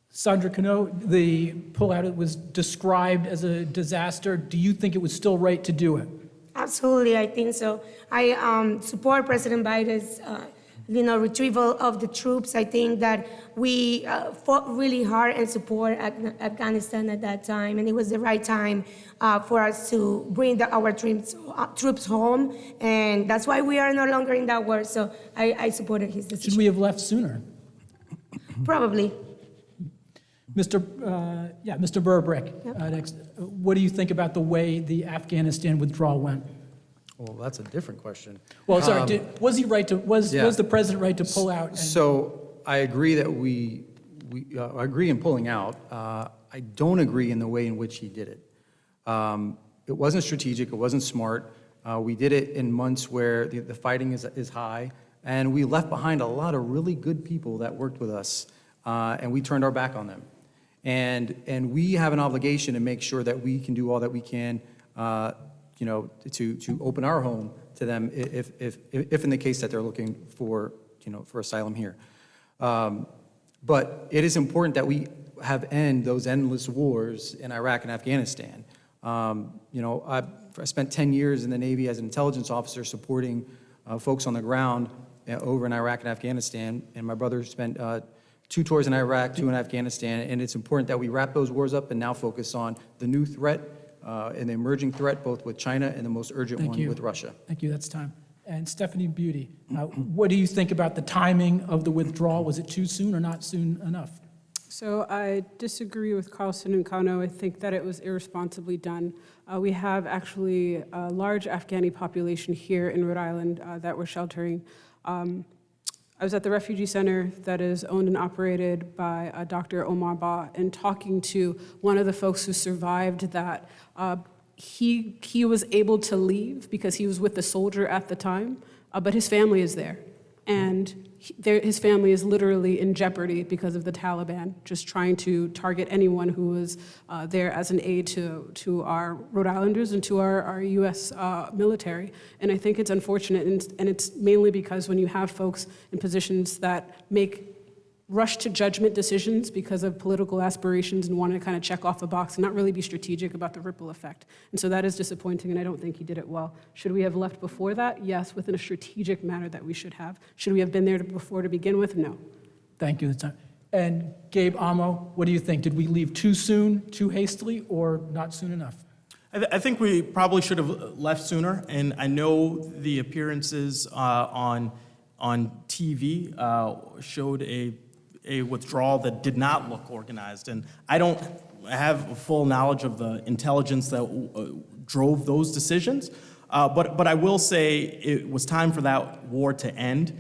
Sandra Cano, the pullout was described as a disaster. Do you think it was still right to do it? Absolutely, I think so. I support President Biden's retrieval of the troops. I think that we fought really hard and support Afghanistan at that time, and it was the right time for us to bring our troops home, and that's why we are no longer in that war. So I supported his decision. Should we have left sooner? Probably. Mr. Burbrick, next. What do you think about the way the Afghanistan withdrawal went? Well, that's a different question. Well, sorry, was he right to, was the president right to pull out? So I agree that I agree in pulling out. I don't agree in the way in which he did it. It wasn't strategic, it wasn't smart. We did it in months where the fighting is high, and we left behind a lot of really good people that worked with us, and we turned our back on them. And we have an obligation to make sure that we can do all that we can, to open our home to them if in the case that they're looking for, for asylum here. But it is important that we have end those endless wars in Iraq and Afghanistan. For I spent 10 years in the Navy as an intelligence officer supporting folks on the ground over in Iraq and Afghanistan, and my brother spent 2 tours in Iraq, 2 in Afghanistan, and it's important that we wrap those wars up and now focus on the new threat and the emerging threat, both with China and the most urgent Thank one you. with Russia. Thank you, that's time. And Stephanie Beauty, what do you think about the timing of the withdrawal? Was it too soon or not soon enough? So I disagree with Carlson and Kano. I think that it was irresponsibly done. We have actually a large Afghani population here in Rhode Island that we're sheltering. I was at the refugee center that is owned and operated by Dr. Omar Ba, and talking to one of the folks who survived that. He was able to leave because he was with the soldier at the time, but his family is there. And his family is literally in jeopardy because of the Taliban, just trying to target anyone who was there as an aid to our Rhode Islanders and to our U.S. Military. And I think it's unfortunate, and it's mainly because when you have folks in positions that make rush to judgment decisions because of political aspirations and want to kind of check off a box and not really be strategic about the ripple effect. And so that is disappointing, and I don't think he did it well. Should we have left before that? Yes, within a strategic manner that we should have. Should we have been there before to begin with? No. Thank you, that's time. And Gabe Amo, what do you think? Did we leave too soon, too hastily, or not soon enough? I think we probably should have left sooner, and I know the appearances on TV showed a withdrawal that did not look organized, and I don't have a full knowledge of the intelligence that drove those decisions, but I will say it was time for that war to end.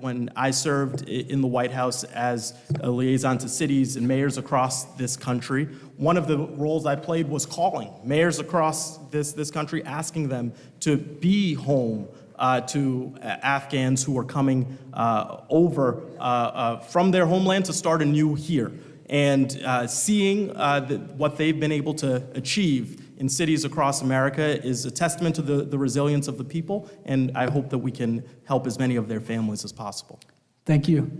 When I served in the White House as a liaison to cities and mayors across this country, one of the roles I played was calling mayors across this country, asking them to be home to Afghans who are coming over from their homeland to start anew here. And seeing what they've been able to achieve in cities across America is a testament to the resilience of the people, and I hope that we can help as many of their families as possible. Thank you.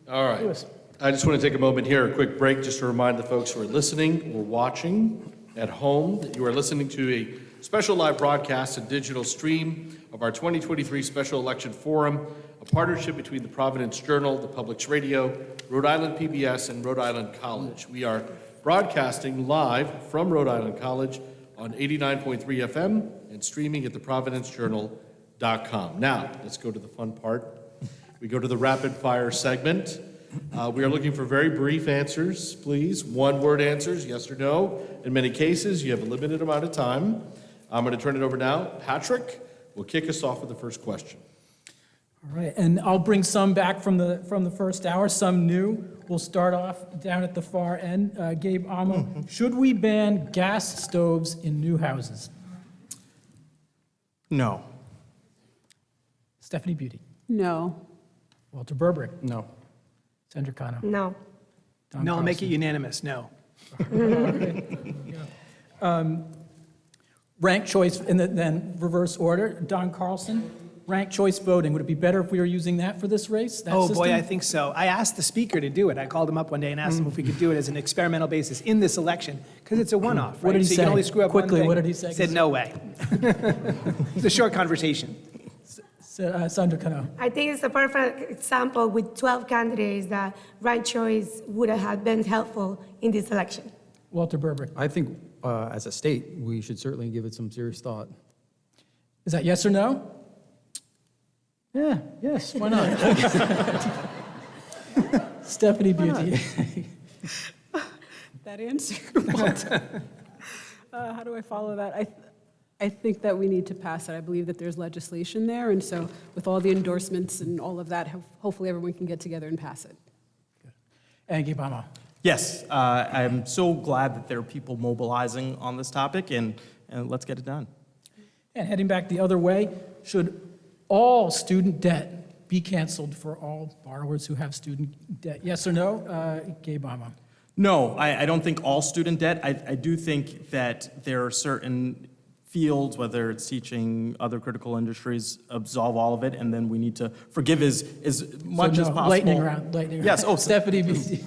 All right. I just want to take a moment here, a quick break, just to remind the folks who are listening or watching at home that you are listening to a special live broadcast and digital stream of our 2023 Special Election Forum, a partnership between the Providence Journal, the Public's Radio, Rhode Island PBS, and Rhode Island College. We are broadcasting live from Rhode Island College on 89.3 FM and streaming at theprovidencejournal.com. Now, let's go to the fun part. We go to the rapid fire segment. We are looking for very brief answers, please. One-word answers, yes or no. In many cases, you have a limited amount of time. I'm going to turn it over now. Patrick will kick us off with the first question. All right, and I'll bring some back from the first hour, some new. We'll start off down at the far end. Gabe Amo, should we ban gas stoves in new houses? No. Stephanie Beauty. No. Walter Burbrick. No. Sandra Cano. No. Don No, I'll make it Carlson. unanimous, no. Rank choice, and then reverse order. Don Carlson, ranked choice voting. Would it be better if we were using that for this race? That Oh, system? boy, I think so. I asked the speaker to do it. I called him up one day and asked him if we could do it as an experimental basis in this election, because it's a one-off, right? What did he So you say? can only screw up one Quickly, thing. what did he say? He said, no way. It's a short conversation. Sandra Cano. I think it's a perfect example with 12 candidates that ranked choice would have been helpful in this election. Walter Burbrick. I think as a state, we should certainly give it some serious thought. Is that yes or no? Yeah, yes, why not? Stephanie Beauty. That answer, Walter. How do I follow that? I think that we need to pass it. I believe that there's legislation there, and so with all the endorsements and all of that, hopefully everyone can get together and pass it. And Gabe Amo. Yes, I'm so glad that there are people mobilizing on this topic, and let's get it done. And heading back the other way, should all student debt be canceled for all borrowers who have student debt? Yes or no? Gabe Amo. No, I don't think all student debt. I do think that there are certain fields, whether it's teaching, other critical industries, absolve all of it, and then we need to forgive as much as possible. Lightning round. Yes, Stephanie Beauty.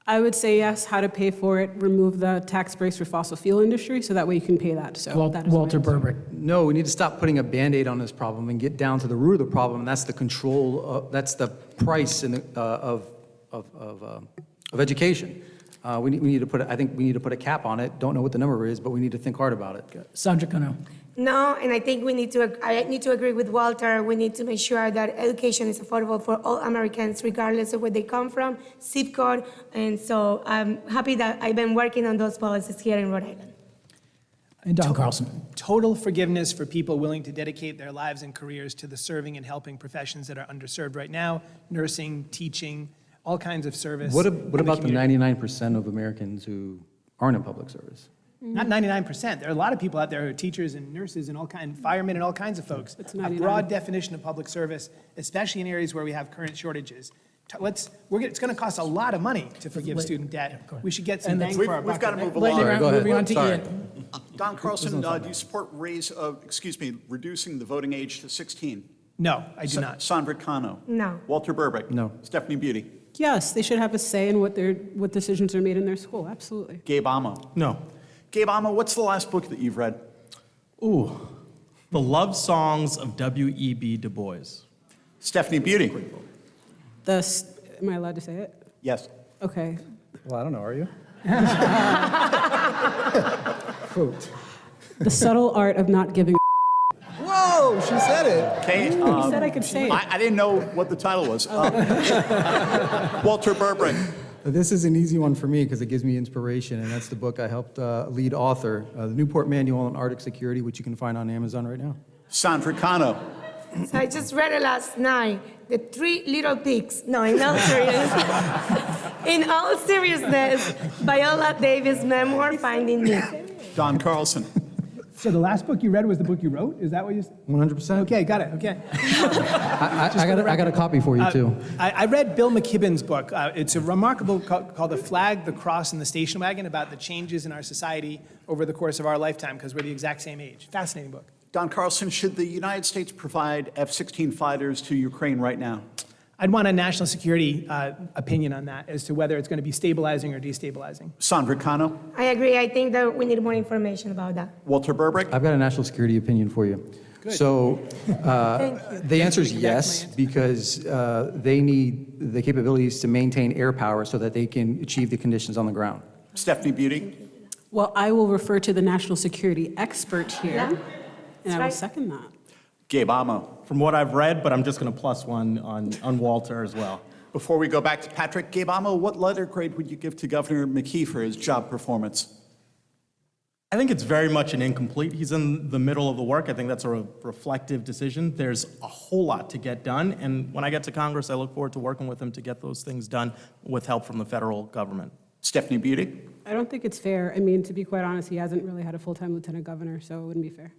I would say yes, how to pay for it, remove the tax breaks for fossil fuel industry, so that way you can pay that, so that is my Walter answer. Burbrick. No, we need to stop putting a Band-Aid on this problem and get down to the root of the problem, and that's the control, that's the price of education. We need to put, I think we need to put a cap on it. Don't know what the number is, but we need to think hard about it. Sandra Cano. No, and I think I need to agree with Walter. We need to make sure that education is affordable for all Americans, regardless of where they come from, zip code. And so I'm happy that I've been working on those policies here in Rhode Island. And Don Carlson. Total forgiveness for people willing to dedicate their lives and careers to the serving and helping professions that are underserved right now, nursing, teaching, all kinds of service. What in about the community. 99% of Americans who aren't in public service? Not 99%. There are a lot of people out there who are teachers and nurses and firemen and all kinds of folks. It's A 99. broad definition of public service, especially in areas where we have current shortages. It's going to cost a lot of money to forgive student debt. We should get some And bang We've for our buck. got to move Lightning along. round, go ahead. moving on to Sorry. Ian. Don Carlson, do you support reducing the voting age to 16? No, I do not. Sandra Cano? No. Walter Burbrick? No. Stephanie Beauty? Yes, they should have a say in what decisions are made in their school, absolutely. Gabe Amo? No. Gabe Amo, what's the last book that you've read? Ooh, The Love Songs of W.E.B. Du Bois. Stephanie Beauty? Am I allowed to say it? Yes. Okay. Well, I don't know, are you? The Subtle Art of Not Giving a Whoa, she said it. Okay. He said I could say it. I didn't know what the title was. Walter Burbrick? This is an easy one for me because it gives me inspiration, and that's the book I helped lead author, the Newport Manual on Arctic Security, which you can find on Amazon right now. Sandra Cano? So I just read it last night, The Three Little Pigs. No, in all seriousness, Viola Davis' memoir, Finding Me. Don Carlson? So the last book you read was the book you wrote? Is that what you said? 100%. Okay, got it, okay. I got a copy for you, too. I read Bill McKibben's book. It's a remarkable called The Flag, the Cross, and the Station Wagon, about the changes in our society over the course of our lifetime, because we're the exact same age. Fascinating book. Don Carlson, should the United States provide F-16 fighters to Ukraine right now? I'd want a national security opinion on that as to whether it's going to be stabilizing or destabilizing. Sandra Cano? I agree. I think that we need more information about that. Walter Burbrick? I've got a national security opinion for you. So the answer is yes, because they need the capabilities to maintain air power so that they can achieve the conditions on the ground. Stephanie Beauty? Well, I will refer to the national security expert here, and I will right. second that. Gabe Amo? From what I've read, but I'm just going to plus one on Walter as well. Before we go back to Patrick, Gabe Amo, what letter grade would you give to Governor McKee for his job performance? I think it's very much an incomplete. He's in the middle of the work. I think that's a reflective decision. There's a whole lot to get done, and when I get to Congress, I look forward to working with him to get those things done with help from the federal government. Stephanie Beauty? I don't think it's fair. I mean, to be quite honest, he hasn't really had a full-time lieutenant governor, so it wouldn't be fair.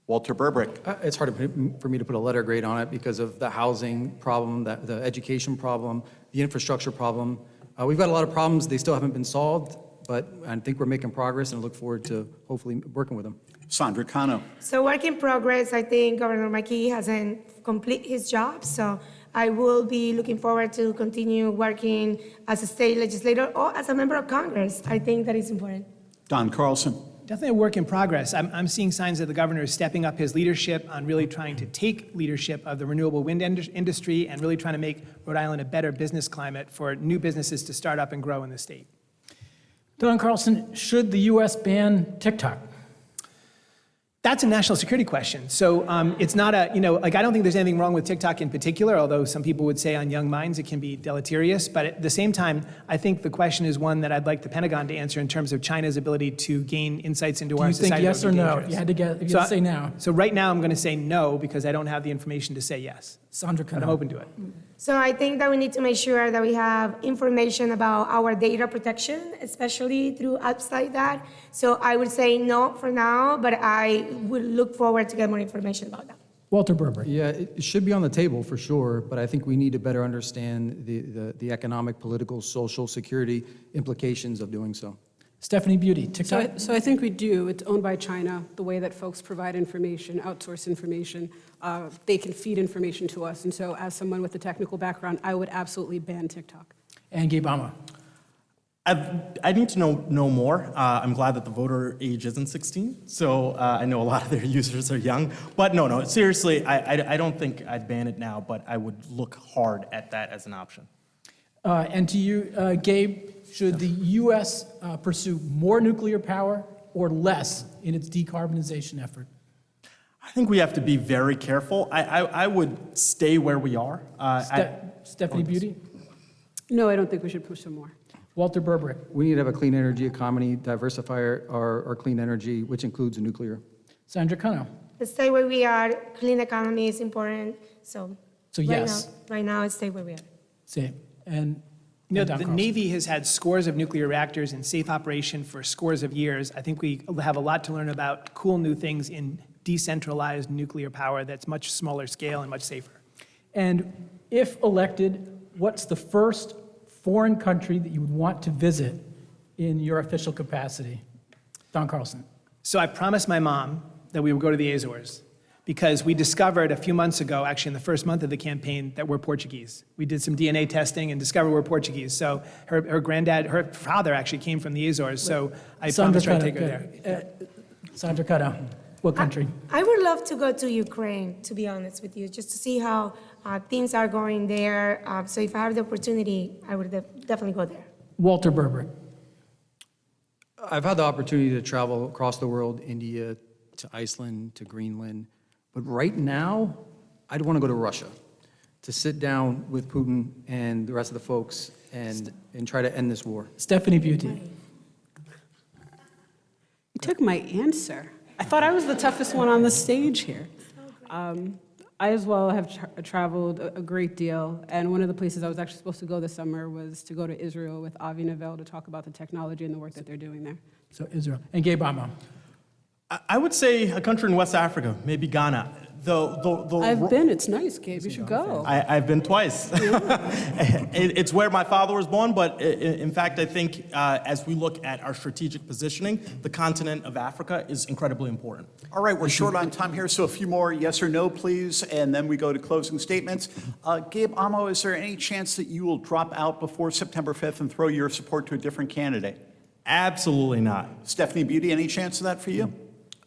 Walter Burbrick? It's hard for me to put a letter grade on it because of the housing problem, the education problem, the infrastructure problem. We've got a lot of problems. They still haven't been solved, but I think we're making progress, and I look forward to hopefully working with them. Sandra Cano? So work in progress. I think Governor McKee hasn't completed his job, so I will be looking forward to continue working as a state legislator or as a member of Congress. I think that is important. Don Carlson? Definitely a work in progress. I'm seeing signs that the governor is stepping up his leadership on really trying to take leadership of the renewable wind industry and really trying to make Rhode Island a better business climate for new businesses to start up and grow in the state. Don Carlson, should the U.S. ban TikTok? That's a national security question. So it's not I don't think there's anything wrong with TikTok in particular, although some people would say on young minds it can be deleterious. But at the same time, I think the question is one that I'd like the Pentagon to answer in terms of China's ability to gain insights into Do our you think society. yes that or would be no? dangerous. You had to say now. So right now I'm going to say no because I don't have the information to say yes. Sandra But I'm Cano. open to it. So I think that we need to make sure that we have information about our data protection, especially through apps like that. So I would say no for now, but I would look forward to get more information about that. Walter Burbrick. Yeah, it should be on the table for sure, but I think we need to better understand the economic, political, social security implications of doing so. Stephanie Beauty, TikTok. So I think we do. It's owned by China. The way that folks provide information, outsource information, they can feed information to us. And so as someone with a technical background, I would absolutely ban TikTok. And Gabe Amo. I need to know more. I'm glad that the voter age isn't 16, so I know a lot of their users are young. But no, seriously, I don't think I'd ban it now, but I would look hard at that as an option. And to you, Gabe, should the U.S. Pursue more nuclear power or less in its decarbonization effort? I think we have to be very careful. I would stay where we are. Stephanie Beauty? No, I don't think we should push some more. Walter Burbrick? We need to have a clean energy economy, diversify our clean energy, which includes nuclear. Sandra Cano? Let's stay where we are. Clean economy is important. So yes. Right now, let's stay where we are. Same. And You know, Don the Carlson. Navy has had scores of nuclear reactors in safe operation for scores of years. I think we have a lot to learn about cool new things in decentralized nuclear power that's much smaller scale and much safer. And if elected, what's the first foreign country that you would want to visit in your official capacity? Don Carlson. So I promised my mom that we would go to the Azores because we discovered a few months ago, actually in the first month of the campaign, that we're Portuguese. We did some DNA testing and discovered we're Portuguese. So her father actually came from the Azores, so I promised her I'd take her there. Sandra Cano, what country? I would love to go to Ukraine, to be honest with you, just to see how things are going there. So if I have the opportunity, I would definitely go there. Walter Burbrick. I've had the opportunity to travel across the world, India, to Iceland, to Greenland. But right now, I'd want to go to Russia to sit down with Putin and the rest of the folks and try to end this war. Stephanie Beauty. You took my answer. I thought I was the toughest one on the stage here. I as well have traveled a great deal, and one of the places I was actually supposed to go this summer was to go to Israel with Avi Nevel to talk about the technology and the work that they're doing there. So Israel. And Gabe Amo. I would say a country in West Africa, maybe Ghana. I've been. It's nice, Gabe. You should go. I've been twice. It's where my father was born, but in fact, I think as we look at our strategic positioning, the continent of Africa is incredibly important. All right, we're short on time here, so a few more yes or no, please, and then we go to closing statements. Gabe Amo, is there any chance that you will drop out before September 5th and throw your support to a different candidate? Absolutely not. Stephanie Beauty, any chance of that for you?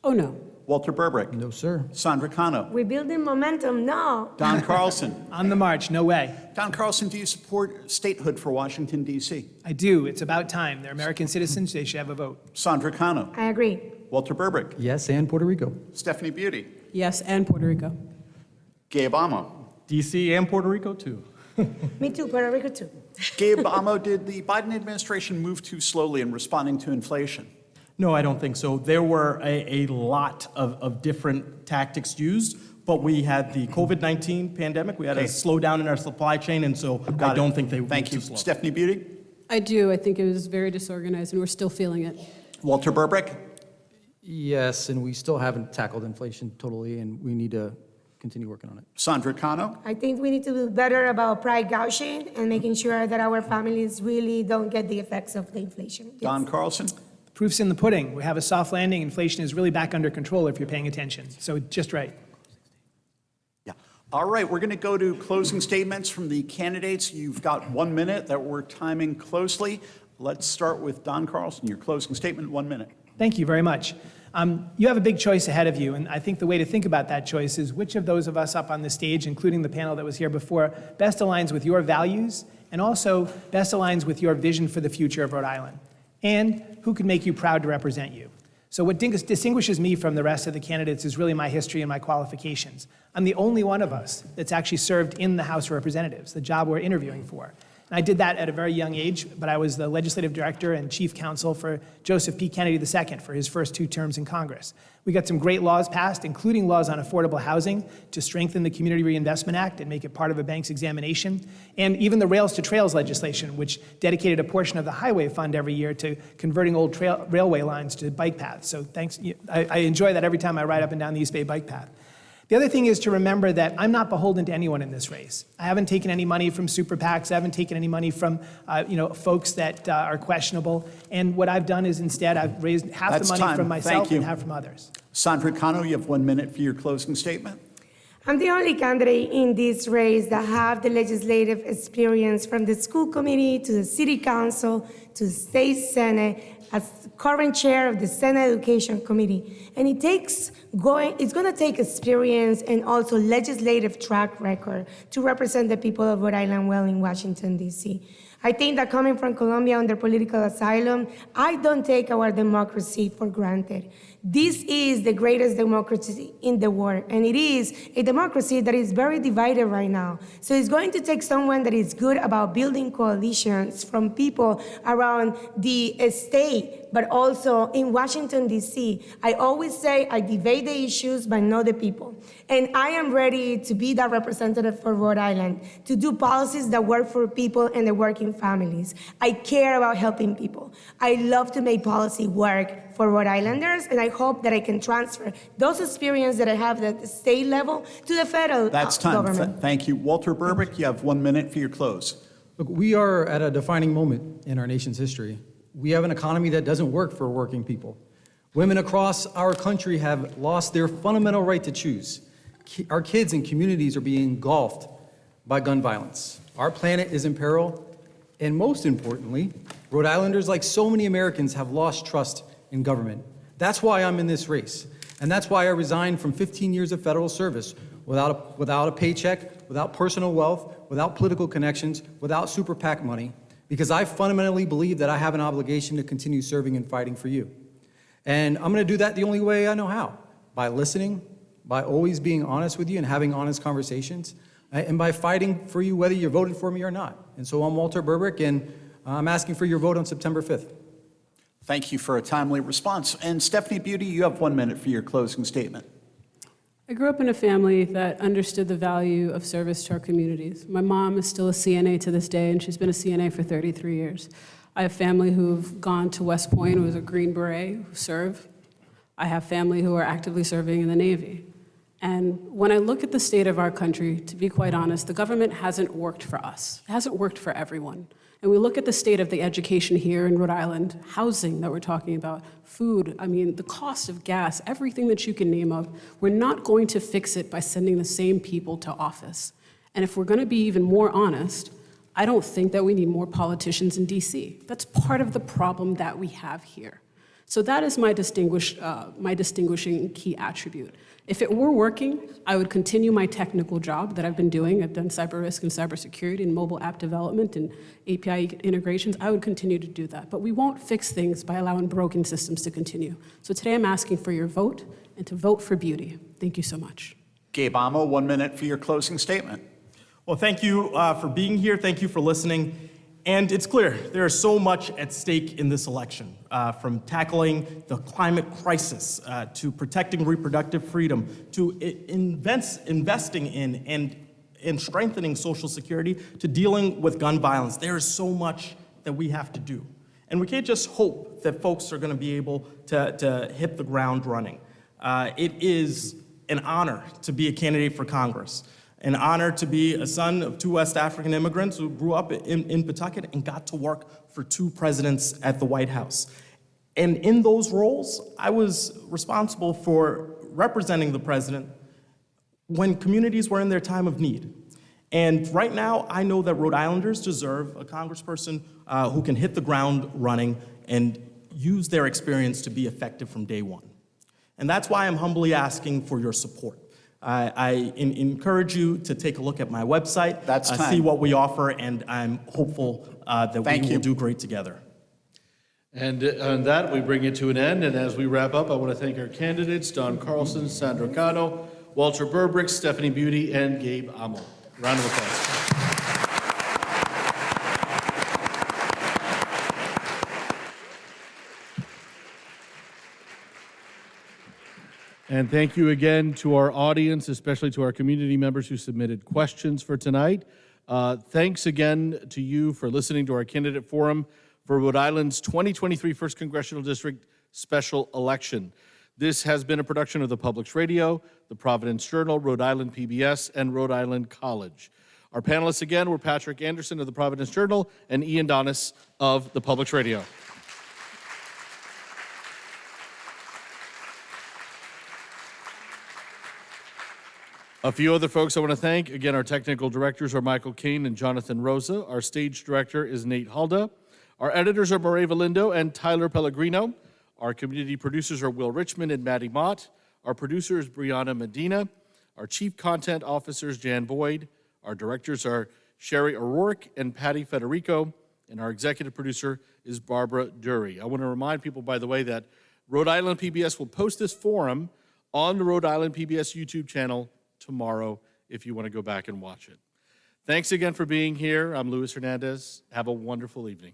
Oh, no. Walter Burbrick? No, sir. Sandra Cano? We're building momentum now. Don Carlson? On the march, no way. Don Carlson, do you support statehood for Washington, D.C.? I do. It's about time. They're American citizens. They should have a vote. Sandra Cano? I agree. Walter Burbrick? Yes, and Puerto Rico. Stephanie Beauty? Yes, and Puerto Rico. Gabe Amo? D.C. and Puerto Rico, too. Me too, Puerto Rico too. Gabe Amo, did the Biden administration move too slowly in responding to inflation? No, I don't think so. There were a lot of different tactics used, but we had the COVID-19 pandemic. We had a slowdown in our supply chain, and so I don't think they moved too slow. Stephanie Beauty? I do. I think it was very disorganized, and we're still feeling it. Walter Burbrick? Yes, and we still haven't tackled inflation totally, and we need to continue working on it. Sandra Cano? I think we need to do better about price gouging and making sure that our families really don't get the effects of the inflation. Yes. Don Carlson? Proof's in the pudding. We have a soft landing. Inflation is really back under control if you're paying attention. So just right. Yeah. All right, we're going to go to closing statements from the candidates. You've got 1 minute that we're timing closely. Let's start with Don Carlson. Your closing statement, 1 minute. Thank you very much. You have a big choice ahead of you, and I think the way to think about that choice is which of those of us up on the stage, including the panel that was here before, best aligns with your values and also best aligns with your vision for the future of Rhode Island, and who could make you proud to represent you. So what distinguishes me from the rest of the candidates is really my history and my qualifications. I'm the only one of us that's actually served in the House of Representatives, the job we're interviewing for. And I did that at a very young age, but I was the legislative director and chief counsel for Joseph P. Kennedy II for his first 2 terms in Congress. We got some great laws passed, including laws on affordable housing to strengthen the Community Reinvestment Act and make it part of a bank's examination, and even the Rails to Trails legislation, which dedicated a portion of the highway fund every year to converting old railway lines to bike paths. So thanks. I enjoy that every time I ride up and down the East Bay Bike Path. The other thing is to remember that I'm not beholden to anyone in this race. I haven't taken any money from super PACs. I haven't taken any money from folks that are questionable. And what I've done is instead I've raised half the money from myself and half from others. Sandra Cano, you have 1 minute for your closing statement. I'm the only candidate in this race that have the legislative experience from the school committee to the city council to the state senate as current chair of the Senate Education Committee. And it's going to take experience and also legislative track record to represent the people of Rhode Island well in Washington, D.C. I think that coming from Colombia under political asylum, I don't take our democracy for granted. This is the greatest democracy in the world, and it is a democracy that is very divided right now. So it's going to take someone that is good about building coalitions from people around the state, but also in Washington, D.C. I always say I debate the issues, but not the people. And I am ready to be that representative for Rhode Island, to do policies that work for people and the working families. I care about helping people. I love to make policy work for Rhode Islanders, and I hope that I can transfer those experiences that I have at the state level to the federal That's time. government. Thank you. Walter Burbick, you have 1 minute for your close. Look, we are at a defining moment in our nation's history. We have an economy that doesn't work for working people. Women across our country have lost their fundamental right to choose. Our kids and communities are being engulfed by gun violence. Our planet is in peril, and most importantly, Rhode Islanders, like so many Americans, have lost trust in government. That's why I'm in this race, and that's why I resigned from 15 years of federal service without a paycheck, without personal wealth, without political connections, without super PAC money, because I fundamentally believe that I have an obligation to continue serving and fighting for you. And I'm going to do that the only way I know how, by listening, by always being honest with you and having honest conversations, and by fighting for you whether you're voted for me or not. And so I'm Walter Burbick, and I'm asking for your vote on September 5th. Thank you for a timely response. And Stephanie Beauty, you have 1 minute for your closing statement. I grew up in a family that understood the value of service to our communities. My mom is still a CNA to this day, and she's been a CNA for 33 years. I have family who've gone to West Point, who was a Green Beret, who serve. I have family who are actively serving in the Navy. And when I look at the state of our country, to be quite honest, the government hasn't worked for us. It hasn't worked for everyone. And we look at the state of the education here in Rhode Island, housing that we're talking about, food, I mean, the cost of gas, everything that you can name of, we're not going to fix it by sending the same people to office. And if we're going to be even more honest, I don't think that we need more politicians in DC. That's part of the problem that we have here. So that is my distinguishing key attribute. If it were working, I would continue my technical job that I've been doing. I've done cyber risk and cybersecurity and mobile app development and API integrations. I would continue to do that. But we won't fix things by allowing broken systems to continue. So today I'm asking for your vote and to vote for beauty. Thank you so much. Gabe Amo, 1 minute for your closing statement. Well, thank you for being here. Thank you for listening. And it's clear there is so much at stake in this election, from tackling the climate crisis to protecting reproductive freedom to investing in and strengthening Social Security to dealing with gun violence. There is so much that we have to do. And we can't just hope that folks are going to be able to hit the ground running. It is an honor to be a candidate for Congress. An honor to be a son of 2 West African immigrants who grew up in Pawtucket and got to work for 2 presidents at the White House. And in those roles, I was responsible for representing the president when communities were in their time of need. And right now, I know that Rhode Islanders deserve a congressperson who can hit the ground running and use their experience to be effective from day one. And that's why I'm humbly asking for your support. I encourage you to take a look at my website, see what we offer, and I'm hopeful that we will do great together. And on that, we bring it to an end. And as we wrap up, I want to thank our candidates, Don Carlson, Sandra Cano, Walter Burbrick, Stephanie Beauty, and Gabe Amo. Round of applause. And thank you again to our audience, especially to our community members who submitted questions for tonight. Thanks again to you for listening to our candidate forum for Rhode Island's 2023 First Congressional District special election. This has been a production of the Public's Radio, the Providence Journal, Rhode Island PBS, and Rhode Island College. Our panelists again were Patrick Anderson of the Providence Journal and Ian Donnis of the Public's Radio. A few other folks I want to thank. Again, our technical directors are Michael Kane and Jonathan Rosa. Our stage director is Nate Halda. Our editors are Marie Valindo and Tyler Pellegrino. Our community producers are Will Richmond and Maddie Mott. Our producer is Brianna Medina. Our chief content officer is Jan Boyd. Our directors are Sherry O'Rourke and Patty Federico. And our executive producer is Barbara Dury. I want to remind people, by the way, that Rhode Island PBS will post this forum on the Rhode Island PBS YouTube channel tomorrow if you want to go back and watch it. Thanks again for being here. I'm Luis Hernandez. Have a wonderful evening.